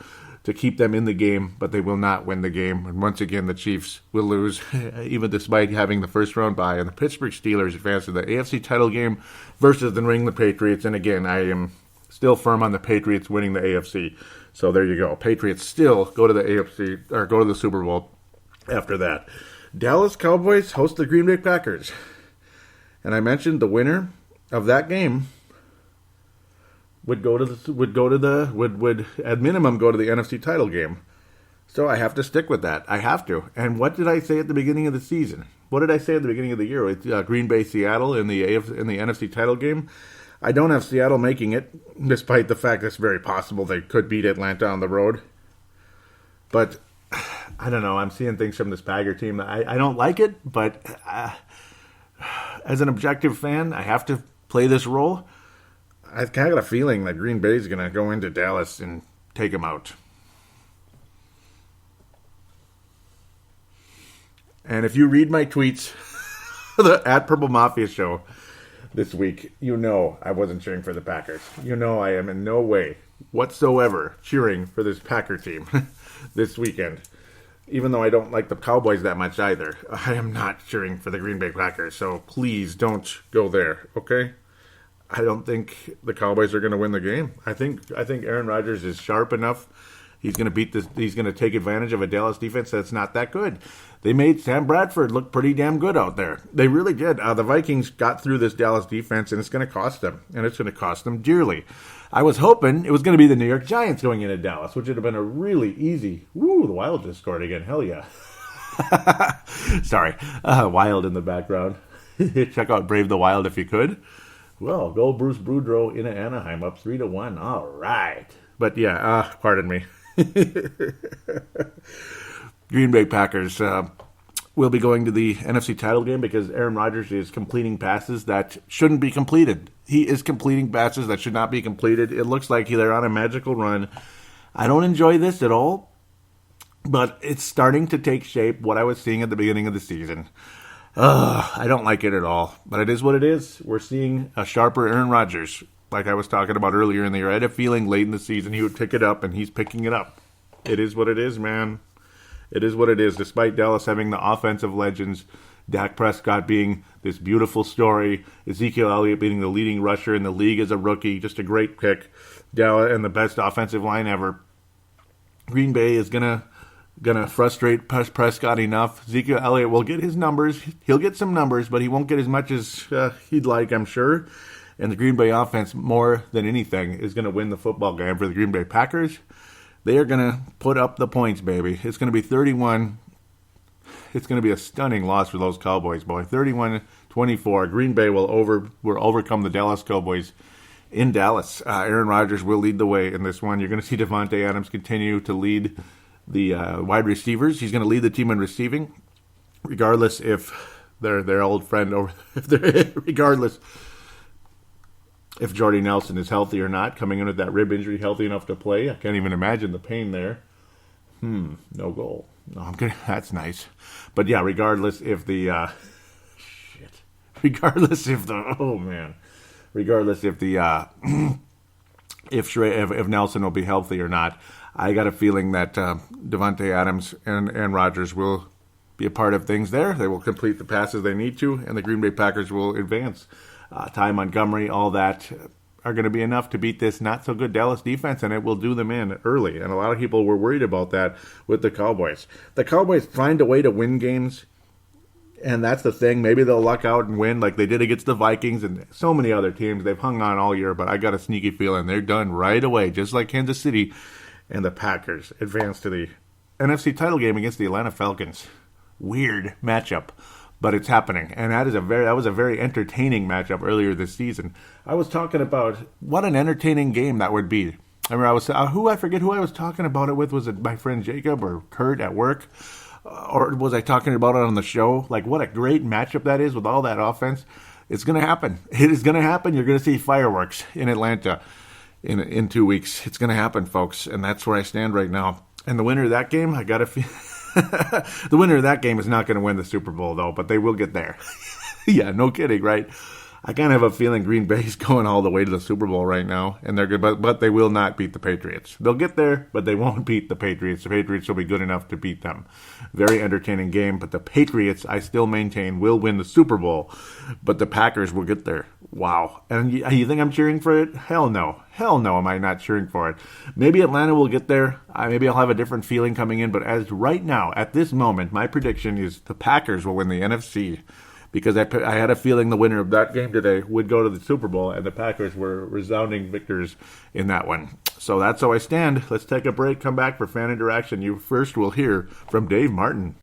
to keep them in the game, but they will not win the game. And once again, the Chiefs will lose, even despite having the first-round bye. And the Pittsburgh Steelers advance to the AFC title game versus the New England Patriots. And again, I am still firm on the Patriots winning the AFC. So there you go. Patriots still go to the AFC, or go to the Super Bowl after that. Dallas Cowboys host the Green Bay Packers. And I mentioned the winner of that game would at minimum go to the NFC title game. So I have to stick with that. I have to. And what did I say at the beginning of the season? What did I say at the beginning of the year with Green Bay Seattle in the NFC title game? I don't have Seattle making it, despite the fact it's very possible they could beat Atlanta on the road. But I don't know. I'm seeing things from this Packer team. I don't like it, but as an objective fan, I have to play this role. I've kind of got a feeling that Green Bay is going to go into Dallas and take them out. And if you read my tweets, at Purple Mafia Show this week, you know I wasn't cheering for the Packers. You know I am in no way whatsoever cheering for this Packer team this weekend. Even though I don't like the Cowboys that much either, I am not cheering for the Green Bay Packers. So please don't go there, okay? I don't think the Cowboys are going to win the game. I think Aaron Rodgers is sharp enough. He's going to beat this. He's going to take advantage of a Dallas defense that's not that good. They made Sam Bradford look pretty damn good out there. They really did. The Vikings got through this Dallas defense, and it's going to cost them. And it's going to cost them dearly. I was hoping it was going to be the New York Giants going into Dallas, which would have been a really easy. Woo, the Wild just scored again. Hell yeah. Sorry. Wild in the background. Check out Brave the Wild if you could. Well, go Bruce Boudreau in Anaheim, up 3-1. All right. But yeah, pardon me. Green Bay Packers will be going to the NFC title game because Aaron Rodgers is completing passes that shouldn't be completed. He is completing passes that should not be completed. It looks like they're on a magical run. I don't enjoy this at all, but it's starting to take shape, what I was seeing at the beginning of the season. I don't like it at all, but it is what it is. We're seeing a sharper Aaron Rodgers, like I was talking about earlier in the year. I had a feeling late in the season he would pick it up, and he's picking it up. It is what it is, man. It is what it is. Despite Dallas having the offensive legends, Dak Prescott being this beautiful story, Ezekiel Elliott being the leading rusher in the league as a rookie, just a great pick, Dallas and the best offensive line ever. Green Bay is gonna frustrate Prescott enough. Ezekiel Elliott will get his numbers. He'll get some numbers, but he won't get as much as he'd like, I'm sure. And the Green Bay offense, more than anything, is going to win the football game for the Green Bay Packers. They are going to put up the points, baby. It's going to be 31. It's going to be a stunning loss for those Cowboys, boy. 31-24. Green Bay will overcome the Dallas Cowboys in Dallas. Aaron Rodgers will lead the way in this one. You're going to see Davante Adams continue to lead the wide receivers. He's going to lead the team in receiving, regardless if their old friend regardless if Jordy Nelson is healthy or not, coming in with that rib injury, healthy enough to play. I can't even imagine the pain there. No goal. No, I'm kidding. That's nice. But yeah, regardless if the if Nelson will be healthy or not, I got a feeling that Davante Adams and Rodgers will be a part of things there. They will complete the passes they need to, and the Green Bay Packers will advance. Ty Montgomery, all that are going to be enough to beat this not-so-good Dallas defense, and it will do them in early. And a lot of people were worried about that with the Cowboys. The Cowboys find a way to win games, and that's the thing. Maybe they'll luck out and win like they did against the Vikings and so many other teams. They've hung on all year, but I got a sneaky feeling they're done right away, just like Kansas City, and the Packers advance to the NFC title game against the Atlanta Falcons. Weird matchup, but it's happening, and that was a very entertaining matchup earlier this season. I was talking about what an entertaining game that would be. I remember I forget who I was talking about it with. Was it my friend Jacob or Kurt at work, or was I talking about it on the show? Like, what a great matchup that is with all that offense. It's going to happen. It is going to happen. You're going to see fireworks in Atlanta in 2 weeks. It's going to happen, folks, and that's where I stand right now. And the winner of that game, I got to feel. The winner of that game is not going to win the Super Bowl, though, but they will get there. Yeah, no kidding, right? I kind of have a feeling Green Bay's going all the way to the Super Bowl right now, and they're good, but they will not beat the Patriots. They'll get there, but they won't beat the Patriots. The Patriots will be good enough to beat them. Very entertaining game, but the Patriots, I still maintain, will win the Super Bowl, but the Packers will get there. Wow. And you think I'm cheering for it? Hell no. Hell no am I not cheering for it. Maybe Atlanta will get there. Maybe I'll have a different feeling coming in, but as right now, at this moment, my prediction is the Packers will win the NFC. Because I had a feeling the winner of that game today would go to the Super Bowl, and the Packers were resounding victors in that one. So that's how I stand. Let's take a break, come back for fan interaction. You first will hear from Dave Martin.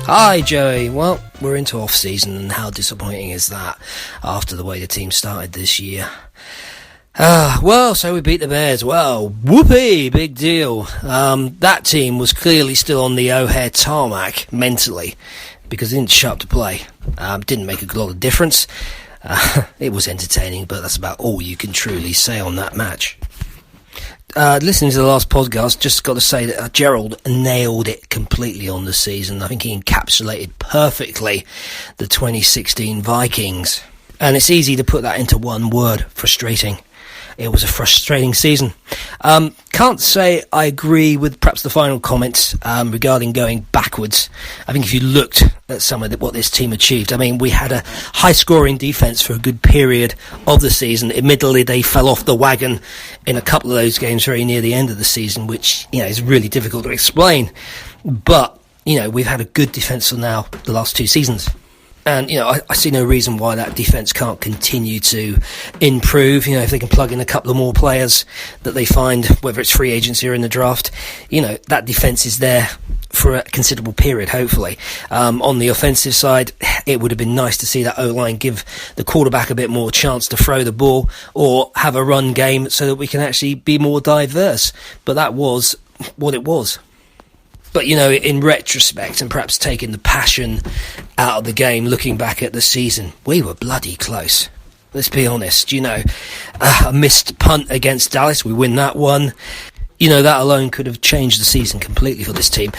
Hi Joey, well, we're into off-season, and how disappointing is that after the way the team started this year? So we beat the Bears. Well, whoopee, big deal. That team was clearly still on the O'Hare tarmac mentally, because they didn't show up to play. Didn't make a lot of difference. It was entertaining, but that's about all you can truly say on that match. Listening to the last podcast, just got to say that Gerald nailed it completely on the season. I think he encapsulated perfectly the 2016 Vikings. And it's easy to put that into one word: frustrating. It was a frustrating season. Can't say I agree with perhaps the final comments regarding going backwards. I think if you looked at some of what this team achieved, I mean, we had a high-scoring defence for a good period of the season. Admittedly, they fell off the wagon in a couple of those games very near the end of the season, which, is really difficult to explain. But, we've had a good defence for now the last two seasons. And, I see no reason why that defence can't continue to improve. If they can plug in a couple of more players that they find, whether it's free agency or in the draft, that defence is there for a considerable period, hopefully. On the offensive side, it would have been nice to see that O-line give the quarterback a bit more chance to throw the ball or have a run game so that we can actually be more diverse. But that was what it was. But, in retrospect, and perhaps taking the passion out of the game, looking back at the season, we were bloody close. Let's be honest, a missed punt against Dallas, we win that one. That alone could have changed the season completely for this team.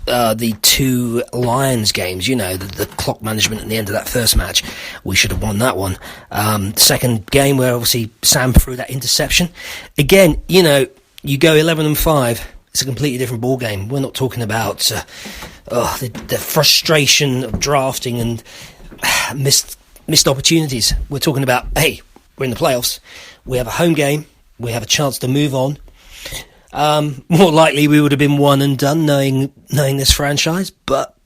The two Lions games, the clock management at the end of that first match, we should have won that one. Second game where obviously Sam threw that interception. Again, you go 11-5. It's a completely different ball game. We're not talking about the frustration of drafting and missed opportunities. We're talking about, hey, we're in the playoffs. We have a home game. We have a chance to move on. More likely we would have been one and done knowing this franchise, but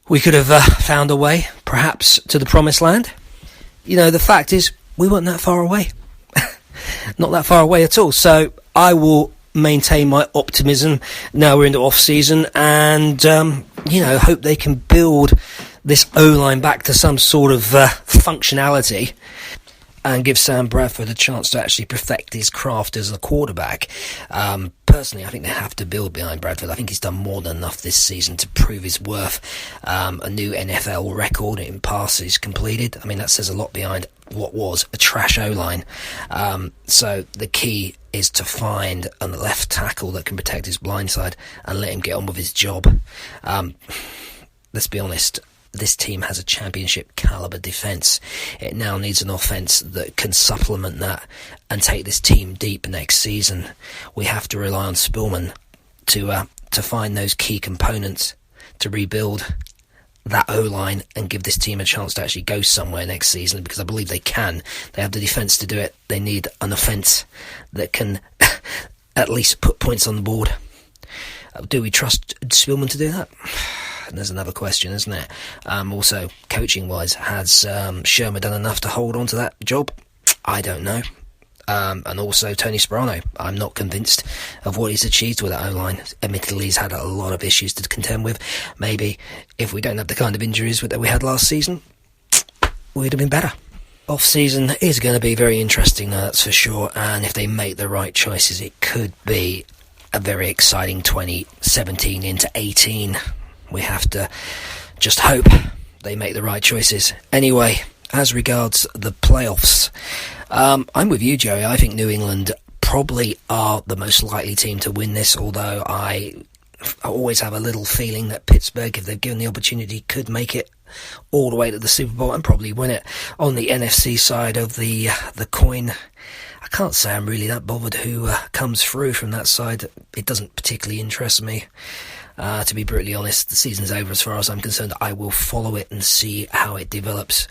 we could have found a way, perhaps, to the promised land. The fact is, we weren't that far away. Not that far away at all. So I will maintain my optimism now we're into off-season and, hope they can build this O-line back to some sort of functionality and give Sam Bradford a chance to actually perfect his craft as a quarterback. Personally, I think they have to build behind Bradford. I think he's done more than enough this season to prove his worth. A new NFL record in passes completed. I mean, that says a lot behind what was a trash O-line. So the key is to find a left tackle that can protect his blind side and let him get on with his job. Let's be honest. This team has a championship caliber defense. It now needs an offense that can supplement that and take this team deep next season. We have to rely on Spillman to find those key components to rebuild that O-line and give this team a chance to actually go somewhere next season, because I believe they can. They have the defense to do it. They need an offense that can at least put points on the board. Do we trust Spillman to do that? There's another question, isn't it? Also, coaching-wise, has Shermer done enough to hold on to that job? I don't know. And also, Tony Sperano. I'm not convinced of what he's achieved with that O-line. Admittedly, he's had a lot of issues to contend with. Maybe if we don't have the kind of injuries that we had last season, we'd have been better. Off-season is going to be very interesting, that's for sure. And if they make the right choices, it could be a very exciting 2017 into 18. We have to just hope they make the right choices. Anyway, as regards the playoffs, I'm with you, Joey. I think New England probably are the most likely team to win this, although I always have a little feeling that Pittsburgh, if they're given the opportunity, could make it all the way to the Super Bowl and probably win it. On the NFC side of the coin, I can't say I'm really that bothered who comes through from that side. It doesn't particularly interest me. To be brutally honest, the season's over as far as I'm concerned. I will follow it and see how it develops.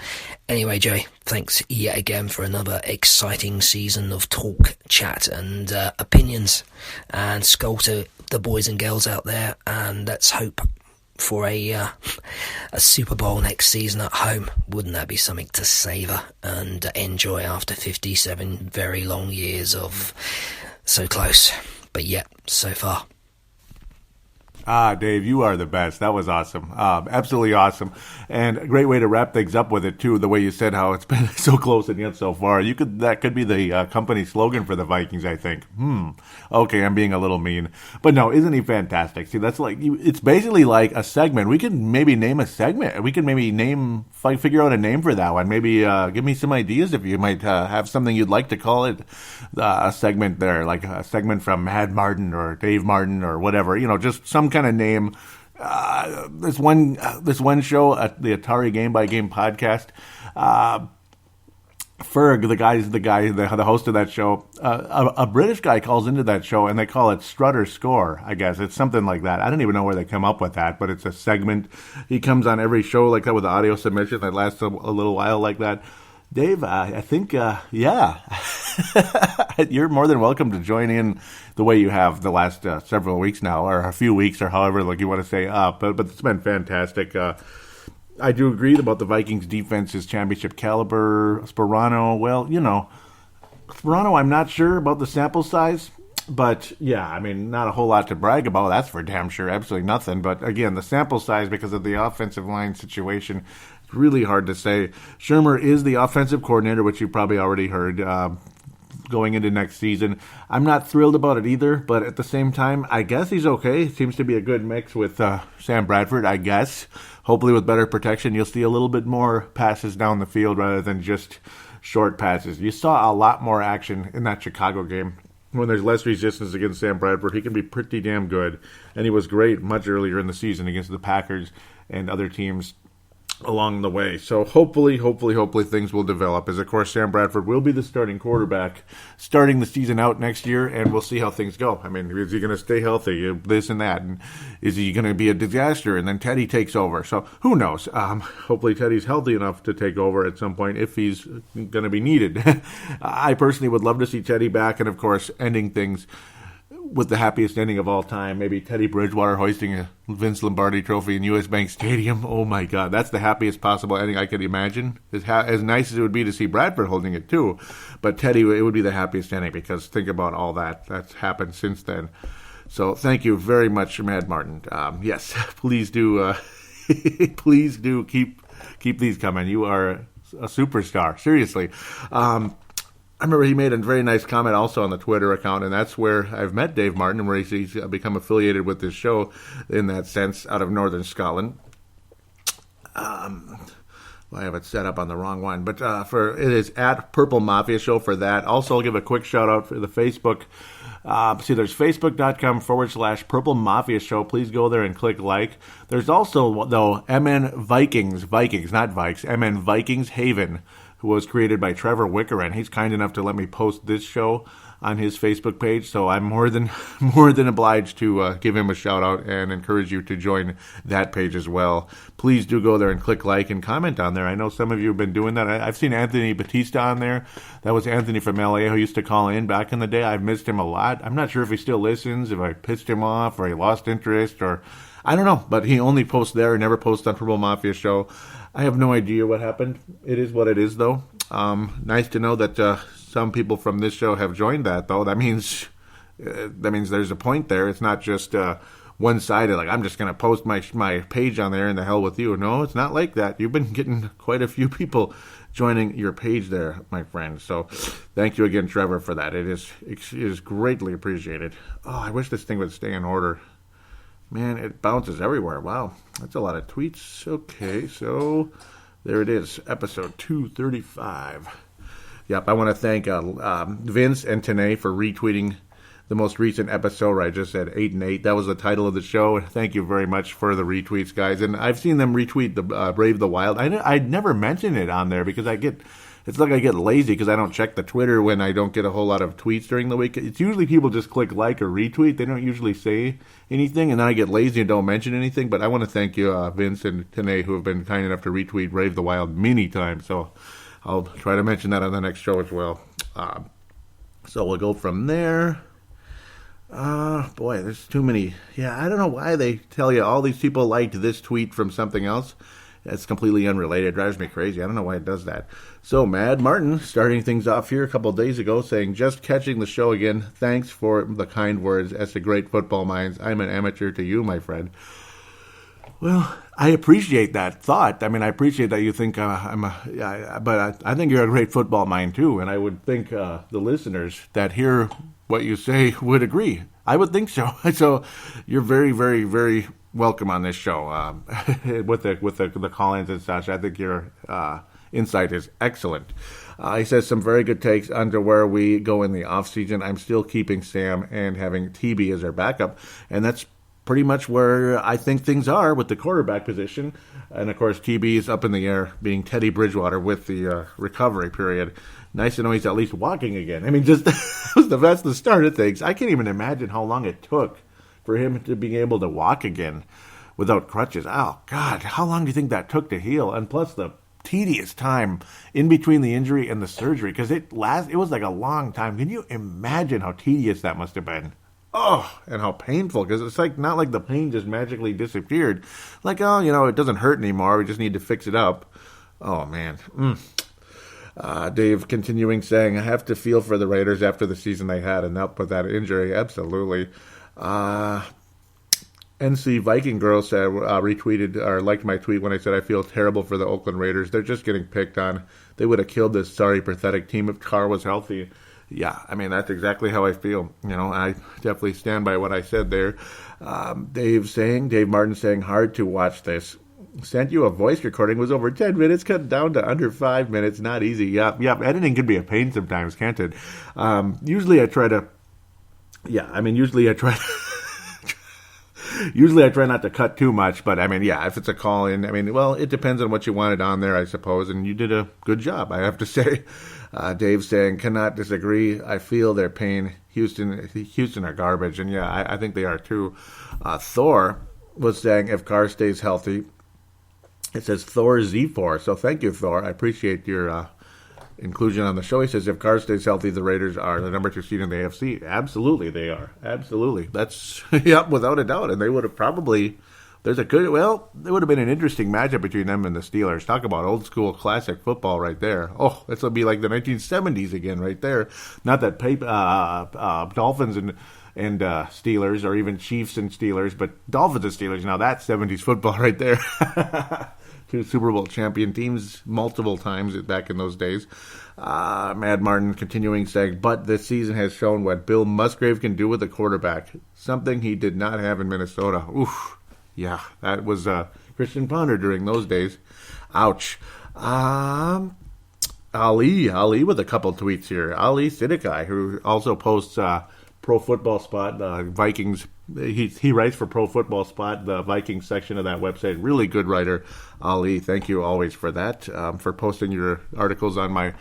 Anyway, Joey, thanks yet again for another exciting season of talk, chat and opinions. And skull to the boys and girls out there. And let's hope for a Super Bowl next season at home. Wouldn't that be something to savour and enjoy after 57 very long years of so close, but yet so far? Dave, you are the best. That was awesome. Absolutely awesome. And a great way to wrap things up with it, too, the way you said how it's been so close and yet so far. That could be the company slogan for the Vikings, I think. Okay, I'm being a little mean. But no, isn't he fantastic? See, that's it's basically like a segment. We can maybe name a segment. We can maybe figure out a name for that one. Maybe give me some ideas if you might have something you'd like to call it a segment there, like a segment from Mad Martin or Dave Martin or whatever, just some kind of name. This one show at the Atari Game by Game podcast, Ferg, the host of that show, a British guy calls into that show and they call it Strutter Score, I guess. It's something like that. I don't even know where they come up with that, but it's a segment. He comes on every show like that with audio submission that lasts a little while like that. Dave, I think, yeah, you're more than welcome to join in the way you have the last several weeks now, or a few weeks, or however you want to say. But it's been fantastic. I do agree about the Vikings defense's championship caliber. Sperano, well, Sperano, I'm not sure about the sample size. But, yeah, I mean, not a whole lot to brag about. That's for damn sure. Absolutely nothing. But, again, the sample size, because of the offensive line situation, it's really hard to say. Shermer is the offensive coordinator, which you probably already heard, going into next season. I'm not thrilled about it either, but at the same time, I guess he's okay. It seems to be a good mix with Sam Bradford, I guess. Hopefully with better protection, you'll see a little bit more passes down the field rather than just short passes. You saw a lot more action in that Chicago game. When there's less resistance against Sam Bradford, he can be pretty damn good. And he was great much earlier in the season against the Packers and other teams along the way. So hopefully things will develop. As of course, Sam Bradford will be the starting quarterback starting the season out next year, and we'll see how things go. I mean, is he going to stay healthy? This and that. And is he going to be a disaster? And then Teddy takes over. So who knows? Hopefully Teddy's healthy enough to take over at some point if he's going to be needed. I personally would love to see Teddy back, and of course, ending things with the happiest ending of all time, maybe Teddy Bridgewater hoisting a Vince Lombardi trophy in U.S. Bank Stadium. Oh my God, that's the happiest possible ending I could imagine. As nice as it would be to see Bradford holding it too, but Teddy, it would be the happiest ending because think about all that's happened since then. So thank you very much, Mad Martin. Yes, please do, please do keep these coming. You are a superstar, seriously. I remember he made a very nice comment also on the Twitter account, and that's where I've met Dave Martin, and where he's become affiliated with this show in that sense out of Northern Scotland. Well, I have it set up on the wrong one, but it is at Purple Mafia Show for that. Also, I'll give a quick shout out for the Facebook. There's facebook.com/Purple Mafia Show. Please go there and click like. There's also, though, MN Vikings, not Vikes, MN Vikings Haven, who was created by Trevor Wicker, and he's kind enough to let me post this show on his Facebook page, so I'm more than obliged to give him a shout out and encourage you to join that page as well. Please do go there and click like and comment on there. I know some of you have been doing that. I've seen Anthony Batista on there. That was Anthony from LA who used to call in back in the day. I've missed him a lot. I'm not sure if he still listens, if I pissed him off or he lost interest, or I don't know, but he only posts there and never posts on Purple Mafia Show. I have no idea what happened. It is what it is, though. Nice to know that some people from this show have joined that, though. That means there's a point there. It's not just one-sided, like I'm just going to post my page on there and the hell with you. No, it's not like that. You've been getting quite a few people joining your page there, my friend. So thank you again, Trevor, for that. It is greatly appreciated. Oh, I wish this thing would stay in order. Man, it bounces everywhere. Wow, that's a lot of tweets. Okay, so there it is, episode 235. Yep, I want to thank Vince and Tanae for retweeting the most recent episode where I just said 8 and 8. That was the title of the show. Thank you very much for the retweets, guys. And I've seen them retweet the Brave the Wild. I'd never mention it on there because it's like I get lazy because I don't check the Twitter when I don't get a whole lot of tweets during the week. It's usually people just click like or retweet. They don't usually say anything, and then I get lazy and don't mention anything. But I want to thank you, Vince and Tanae, who have been kind enough to retweet Brave the Wild many times. So I'll try to mention that on the next show as well. So we'll go from there. Boy, there's too many. Yeah, I don't know why they tell you all these people liked this tweet from something else. It's completely unrelated. It drives me crazy. I don't know why it does that. So, Mad Martin, starting things off here a couple of days ago, saying, just catching the show again. Thanks for the kind words. As the great football minds, I'm an amateur to you, my friend. Well, I appreciate that thought. I mean, I appreciate that you think but I think you're a great football mind, too. And I would think the listeners that hear what you say would agree. I would think so. So, you're very, very, very welcome on this show with the call-ins and such. I think your insight is excellent. He says some very good takes onto where we go in the off-season. I'm still keeping Sam and having TB as our backup, and that's pretty much where I think things are with the quarterback position. And, of course, TB is up in the air, being Teddy Bridgewater with the recovery period. Nice to know he's at least walking again. I mean, just that's the start of things. I can't even imagine how long it took for him to be able to walk again without crutches. Oh, God, how long do you think that took to heal? And plus the tedious time in between the injury and the surgery, because it was like a long time. Can you imagine how tedious that must have been? Oh, and how painful, because it's like not like the pain just magically disappeared. Like, oh, it doesn't hurt anymore. We just need to fix it up. Oh, man. Dave continuing saying, I have to feel for the Raiders after the season they had, and up with that injury. Absolutely. NC Viking Girl said, retweeted or liked my tweet when I said I feel terrible for the Oakland Raiders. They're just getting picked on. They would have killed this sorry, pathetic team if Carr was healthy. Yeah, I mean, that's exactly how I feel. I definitely stand by what I said there. Dave Martin saying, hard to watch this. Sent you a voice recording, was over 10 minutes, cut down to under 5 minutes. Not easy. Yep. Editing can be a pain sometimes, can't it? Usually I try not to cut too much, but I mean, yeah, if it's a call in, I mean, well, it depends on what you wanted on there, I suppose, and you did a good job, I have to say. Dave saying, cannot disagree. I feel their pain. Houston are garbage, and yeah, I think they are too. Thor was saying, if Carr stays healthy, it says Thor Z4, so thank you, Thor. I appreciate your inclusion on the show. He says, if Carr stays healthy, the Raiders are the number 2 seed in the AFC. Absolutely, they are. Absolutely. That's, yep, without a doubt. And they would have probably, there would have been an interesting matchup between them and the Steelers. Talk about old school classic football right there. Oh, this will be like the 1970s again right there. Not that Dolphins and Steelers, or even Chiefs and Steelers, but Dolphins and Steelers. Now that's 70s football right there. 2 Super Bowl champion teams multiple times back in those days. Mad Martin continuing saying, but this season has shown what Bill Musgrave can do with a quarterback. Something he did not have in Minnesota. Oof. Yeah, that was Christian Ponder during those days. Ouch. Ali with a couple tweets here. Ali Sidikai, who also posts Pro Football Spot, Vikings. He writes for Pro Football Spot, the Vikings section of that website. Really good writer, Ali. Thank you always for that, for posting your articles on my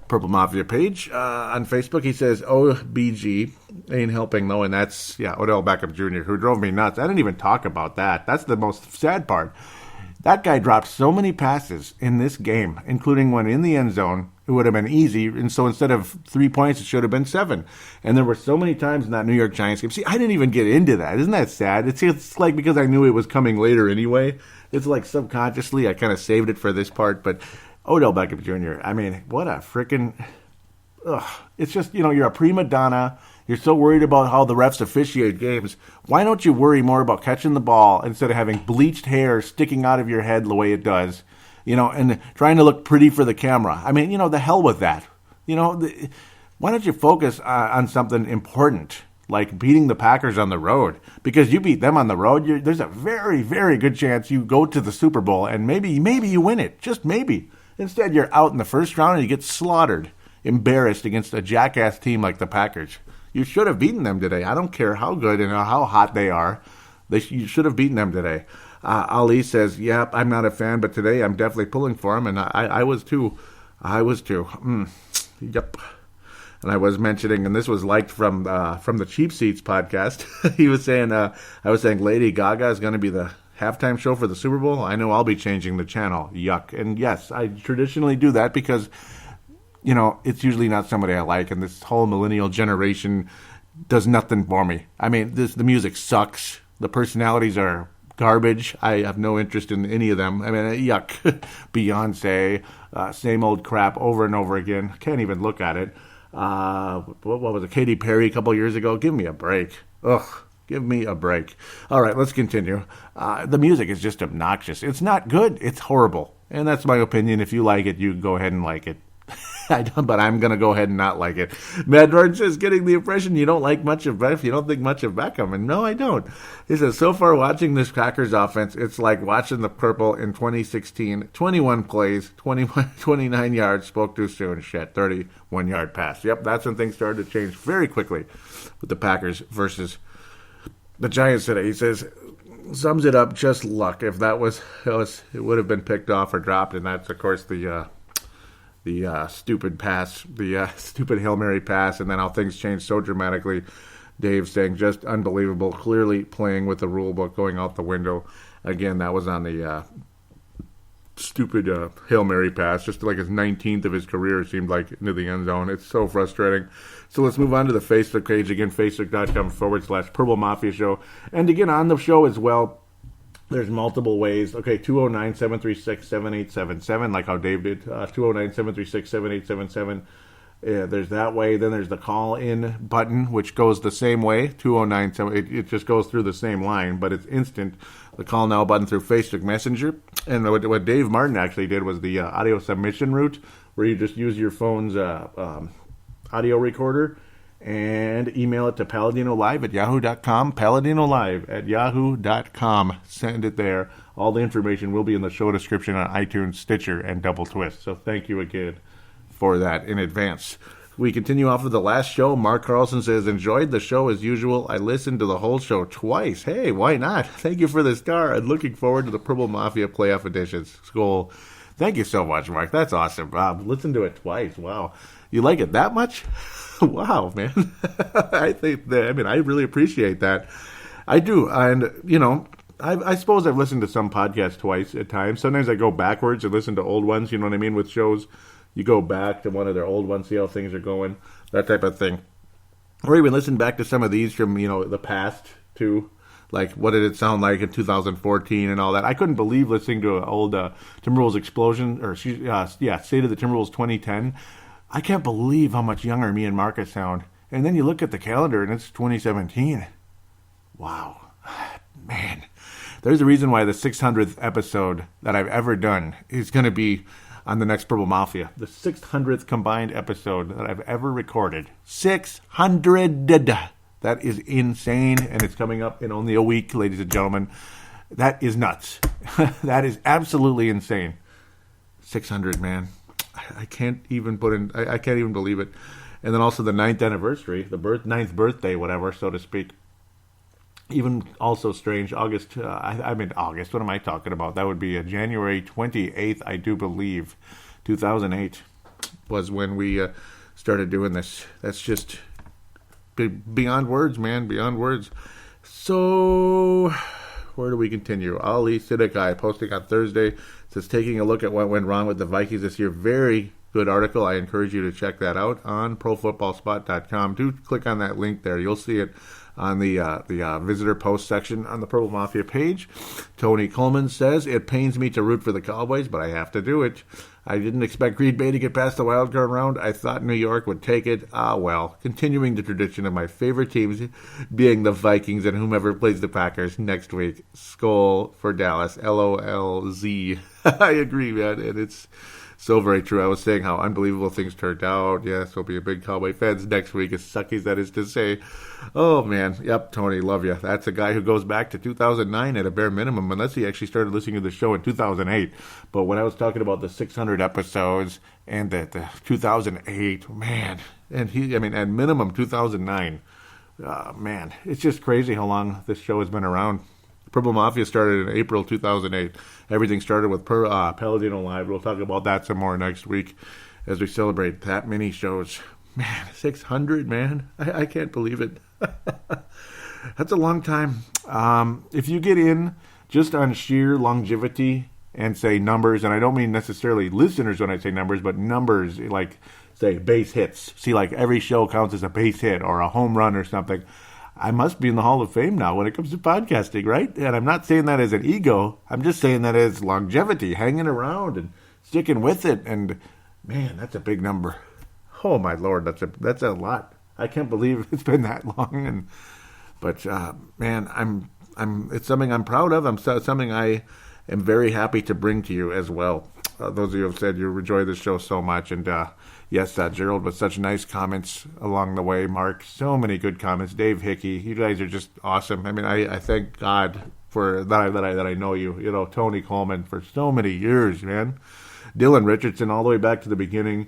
Purple Mafia page. On Facebook, he says, OBG ain't helping, though, and that's, Odell Beckham Jr., who drove me nuts. I didn't even talk about that. That's the most sad part. That guy dropped so many passes in this game, including one in the end zone. It would have been easy, and so instead of 3 points, it should have been 7. And there were so many times in that New York Giants game. See, I didn't even get into that. Isn't that sad? It's like because I knew it was coming later anyway. It's like subconsciously I kind of saved it for this part. But Odell Beckham Jr., I mean, what a freaking... It's just, you're a prima donna. You're so worried about how the refs officiate games. Why don't you worry more about catching the ball instead of having bleached hair sticking out of your head the way it does? And trying to look pretty for the camera. I mean, the hell with that. Why don't you focus on something important, like beating the Packers on the road? Because you beat them on the road, there's a very, very good chance you go to the Super Bowl and maybe you win it. Just maybe. Instead, you're out in the first round and you get slaughtered, embarrassed against a jackass team like the Packers. You should have beaten them today. I don't care how good and how hot they are. You should have beaten them today. Ali says, yep, I'm not a fan, but today I'm definitely pulling for him, and I was too. Yep. And I was mentioning, and this was liked from the Cheap Seats podcast. He was saying, I was saying Lady Gaga is going to be the halftime show for the Super Bowl. I know I'll be changing the channel. Yuck. And yes, I traditionally do that because, it's usually not somebody I like, and this whole millennial generation does nothing for me. I mean, the music sucks. The personalities are garbage. I have no interest in any of them. I mean, yuck. Beyonce, same old crap over and over again. Can't even look at it. What was it? Katy Perry a couple years ago. Give me a break. Ugh. Give me a break. All right, let's continue. The music is just obnoxious. It's not good. It's horrible. And that's my opinion. If you like it, you go ahead and like it. But I'm going to go ahead and not like it. Matt Jordan says, getting the impression you don't like much of Beckham. You don't think much of Beckham. And no, I don't. He says, so far watching this Packers offense, it's like watching the Purple in 2016. 21 plays, 29 yards, spoke too soon. Shit, 31-yard pass. Yep, that's when things started to change very quickly with the Packers versus the Giants today. He says, sums it up, just luck. If that was, it would have been picked off or dropped. And that's, of course, the stupid pass, the stupid Hail Mary pass, and then how things changed so dramatically. Dave saying, just unbelievable, clearly playing with the rule book going out the window. Again, that was on the stupid Hail Mary pass, just like his 19th of his career, it seemed like, into the end zone. It's so frustrating. So let's move on to the Facebook page. Again, facebook.com/Purple Mafia Show. And again, on the show as well, there's multiple ways. Okay, 209-736-7877, like how Dave did. 209-736-7877. There's that way. Then there's the call-in button, which goes the same way. 209, it just goes through the same line, but it's instant. The call now button through Facebook Messenger. And what Dave Martin actually did was the audio submission route, where you just use your phone's audio recorder and email it to paladinolive@yahoo.com, paladinolive@yahoo.com. Send it there. All the information will be in the show description on iTunes, Stitcher, and Double Twist. So thank you again for that in advance. We continue off of the last show. Mark Carlson says, enjoyed the show as usual. I listened to the whole show twice. Hey, why not? Thank you for the star. And looking forward to the Purple Mafia playoff editions. School. Thank you so much, Mark. That's awesome. Listen to it twice. Wow. You like it that much? Wow, man. I really appreciate that. I do. And, I suppose I've listened to some podcasts twice at times. Sometimes I go backwards and listen to old ones, you know what I mean, with shows You go back to one of their old ones, see how things are going, that type of thing. Or even listen back to some of these from, the past, too. Like, what did it sound like in 2014 and all that? I couldn't believe listening to an old Timberwolves Explosion, or State of the Timberwolves 2010. I can't believe how much younger me and Marcus sound. And then you look at the calendar, and it's 2017. Wow. Man. There's a reason why the 600th episode that I've ever done is going to be on the next Purple Mafia. The 600th combined episode that I've ever recorded. 600! That is insane, and it's coming up in only a week, ladies and gentlemen. That is nuts. That is absolutely insane. 600, man. I can't even I can't even believe it. And then also the 9th anniversary, the 9th birthday, whatever, so to speak. Even also strange, August, August, what am I talking about? That would be January 28th, I do believe, 2008 was when we started doing this. That's just beyond words, man, beyond words. So, where do we continue? Ali Siddiqui posting on Thursday says, taking a look at what went wrong with the Vikings this year. Very good article. I encourage you to check that out on profootballspot.com. Do click on that link there. You'll see it on the visitor post section on the Purple Mafia page. Tony Coleman says, it pains me to root for the Cowboys, but I have to do it. I didn't expect Green Bay to get past the wild card round. I thought New York would take it. Ah, well. Continuing the tradition of my favorite teams being the Vikings and whomever plays the Packers next week. Skol for Dallas. LOLZ. I agree, man. And it's so very true. I was saying how unbelievable things turned out. Yes, we'll be a big Cowboy fans next week, as sucky as that is to say. Oh, man. Yep, Tony, love you. That's a guy who goes back to 2009 at a bare minimum, unless he actually started listening to the show in 2008. But when I was talking about the 600 episodes and the 2008, man, and at minimum 2009, man, it's just crazy how long this show has been around. Purple Mafia started in April 2008. Everything started with paladinolive. We'll talk about that some more next week as we celebrate that many shows. Man, 600, man. I can't believe it. That's a long time. If you get in just on sheer longevity and say numbers, and I don't mean necessarily listeners when I say numbers, but numbers like, say, base hits. See, like every show counts as a base hit or a home run or something. I must be in the Hall of Fame now when it comes to podcasting, right? And I'm not saying that as an ego. I'm just saying that as longevity, hanging around and sticking with it. And, man, that's a big number. Oh, my Lord, that's a lot. I can't believe it's been that long. But, man, it's something I'm proud of. It's something I am very happy to bring to you as well. Those of you who have said you enjoy this show so much. And, yes, Gerald, with such nice comments along the way. Mark, so many good comments. Dave Hickey, you guys are just awesome. I mean, I thank God for that I know you. You know, Tony Coleman for so many years, man. Dylan Richardson all the way back to the beginning.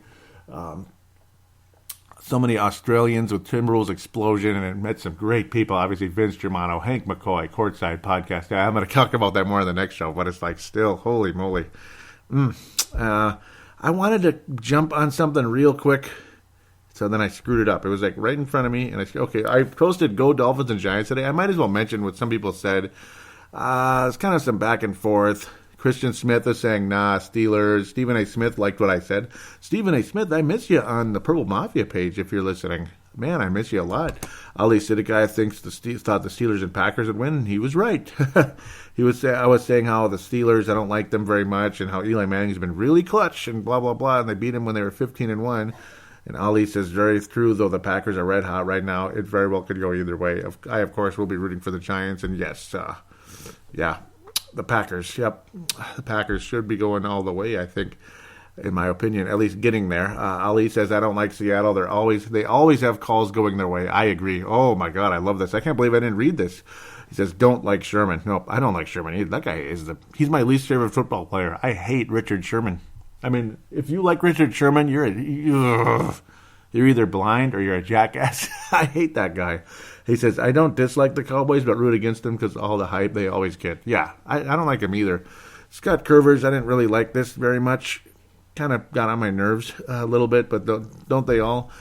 So many Australians with Timberwolves Explosion, and it met some great people. Obviously, Vince Germano, Hank McCoy, Courtside Podcast. I'm going to talk about that more in the next show, but it's like still, holy moly. I wanted to jump on something real quick, so then I screwed it up. It was like right in front of me, and I posted Go Dolphins and Giants today. I might as well mention what some people said. It's kind of some back and forth. Christian Smith is saying, nah, Steelers. Stephen A. Smith liked what I said. Stephen A. Smith, I miss you on the Purple Mafia page if you're listening. Man, I miss you a lot. Ali Siddiqui thought the Steelers and Packers would win. He was right. I was saying how the Steelers, I don't like them very much, and how Eli Manning's been really clutch and blah, blah, blah, and they beat him when they were 15-1. And Ali says, very true, though the Packers are red hot right now. It very well could go either way. I, of course, will be rooting for the Giants, and yes, the Packers. Yep, the Packers should be going all the way, I think, in my opinion, at least getting there. Ali says, I don't like Seattle. They always have calls going their way. I agree. Oh, my God, I love this. I can't believe I didn't read this. He says, don't like Sherman. Nope, I don't like Sherman either. That guy he's my least favorite football player. I hate Richard Sherman. I mean, if you like Richard Sherman, you're either blind or you're a jackass. I hate that guy. He says, I don't dislike the Cowboys, but root against them because all the hype they always get. Yeah, I don't like him either. Scott Curvers, I didn't really like this very much. kind of got on my nerves a little bit, but don't they all?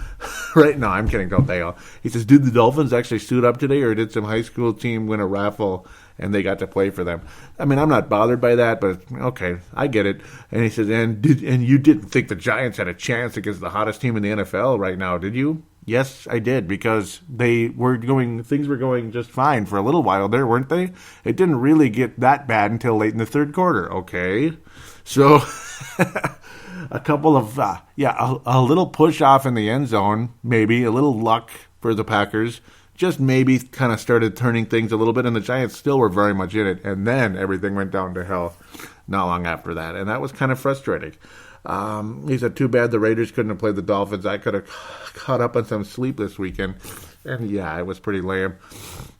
Right? No, I'm kidding. Don't they all? He says, did the Dolphins actually suit up today, or did some high school team win a raffle and they got to play for them? I mean, I'm not bothered by that, but okay, I get it. And he says, and you didn't think the Giants had a chance against the hottest team in the NFL right now, did you? Yes, I did, because things were going just fine for a little while there, weren't they? It didn't really get that bad until late in the third quarter, okay? So, a couple of, a little push off in the end zone, maybe, a little luck for the Packers, just maybe kind of started turning things a little bit, and the Giants still were very much in it, and then everything went down to hell not long after that, and that was kind of frustrating. He said, too bad the Raiders couldn't have played the Dolphins. I could have caught up on some sleep this weekend. And yeah, it was pretty lame.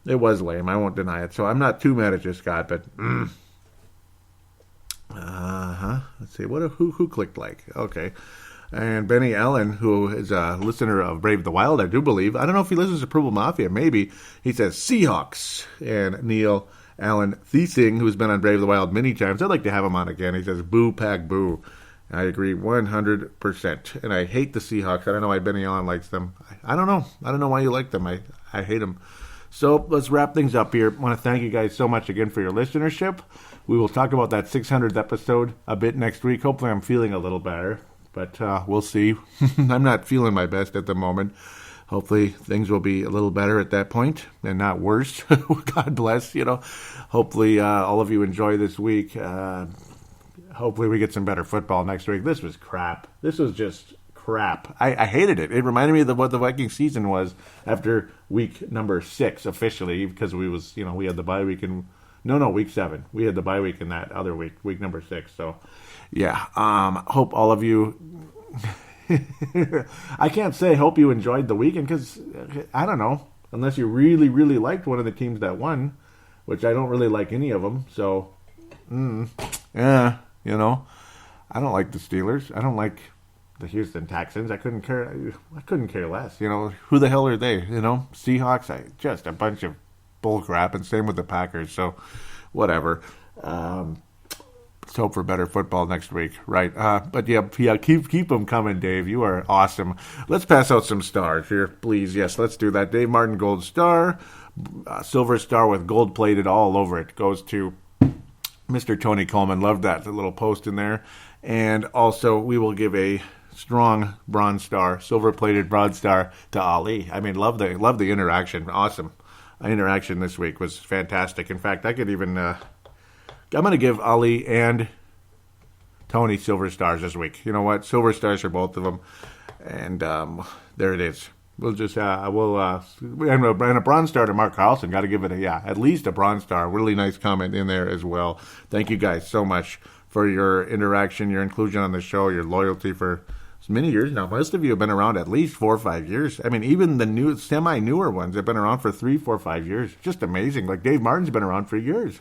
It was lame. I won't deny it. So I'm not too mad at you, Scott, but let's see. Who clicked like? Okay. And Benny Allen, who is a listener of Brave the Wild, I do believe. I don't know if he listens to Purple Mafia. Maybe. He says Seahawks. And Neil Allen Thiesing, who's been on Brave the Wild many times. I'd like to have him on again. He says, boo, pack, boo. I agree 100%. And I hate the Seahawks. I don't know why Benny Allen likes them. I don't know. I don't know why you like them. I hate them. So let's wrap things up here. I want to thank you guys so much again for your listenership. We will talk about that 600th episode a bit next week. Hopefully I'm feeling a little better. But we'll see. I'm not feeling my best at the moment. Hopefully things will be a little better at that point and not worse. God bless, Hopefully all of you enjoy this week. Hopefully we get some better football next week. This was crap. This was just crap. I hated it. It reminded me of what the Vikings season was after week number 6 officially, because we had the bye week in week 7. We had the bye week in that other week number 6. So yeah, hope all of you. I can't say hope you enjoyed the weekend, because I don't know, unless you really, really liked one of the teams that won, which I don't really like any of them. So yeah. I don't like the Steelers. I don't like the Houston Texans. I couldn't care less. Who the hell are they? Seahawks. Just a bunch of bull crap. And same with the Packers. So, whatever. Let's hope for better football next week, right? But yeah, keep them coming, Dave. You are awesome. Let's pass out some stars here, please. Yes, let's do that. Dave Martin Gold Star, silver star with gold plated all over it, goes to Mr. Tony Coleman. Loved that little post in there. And also, we will give a strong bronze star, silver-plated bronze star to Ali. I mean, love the interaction. Awesome. Interaction this week was fantastic. In fact, I could even... I'm going to give Ali and Tony silver stars this week. You know what? Silver stars for both of them. And there it is. We'll just, and a bronze star to Mark Carlson. Got to give it at least a bronze star. Really nice comment in there as well. Thank you guys so much for your interaction, your inclusion on the show, your loyalty for many years now. Most of you have been around at least 4 or 5 years. I mean, even the new, semi-newer ones have been around for 3, 4, 5 years. Just amazing. Like Dave Martin's been around for years.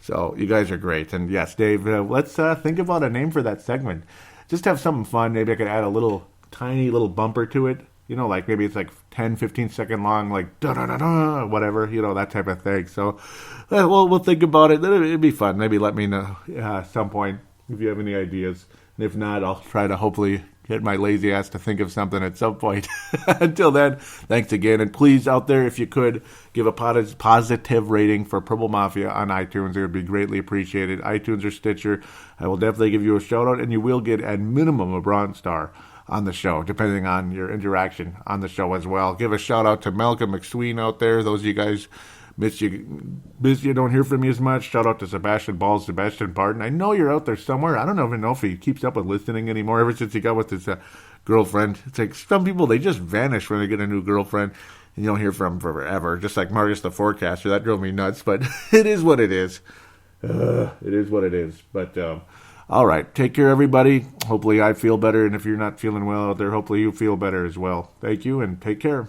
So you guys are great. And yes, Dave, let's think about a name for that segment. Just have something fun. Maybe I could add a tiny little bumper to it. Like maybe it's like 10, 15 second long, like da-da-da-da, whatever, that type of thing. So, we'll think about it. It'd be fun. Maybe let me know at some point if you have any ideas. And if not, I'll try to hopefully get my lazy ass to think of something at some point. Until then, thanks again. And please, out there, if you could, give a positive rating for Purple Mafia on iTunes. It would be greatly appreciated. iTunes or Stitcher, I will definitely give you a shout-out, and you will get at minimum a bronze star on the show, depending on your interaction on the show as well. Give a shout out to Malcolm McSween out there. Those of you guys miss you, don't hear from you as much. Shout out to Sebastian Balls, Sebastian Barton. I know you're out there somewhere. I don't even know if he keeps up with listening anymore ever since he got with his girlfriend. It's like some people, they just vanish when they get a new girlfriend, and you don't hear from them forever. Just like Marcus the Forecaster. That drove me nuts, but it is what it is. It is what it is. But all right. Take care, everybody. Hopefully I feel better. And if you're not feeling well out there, hopefully you feel better as well. Thank you and take care.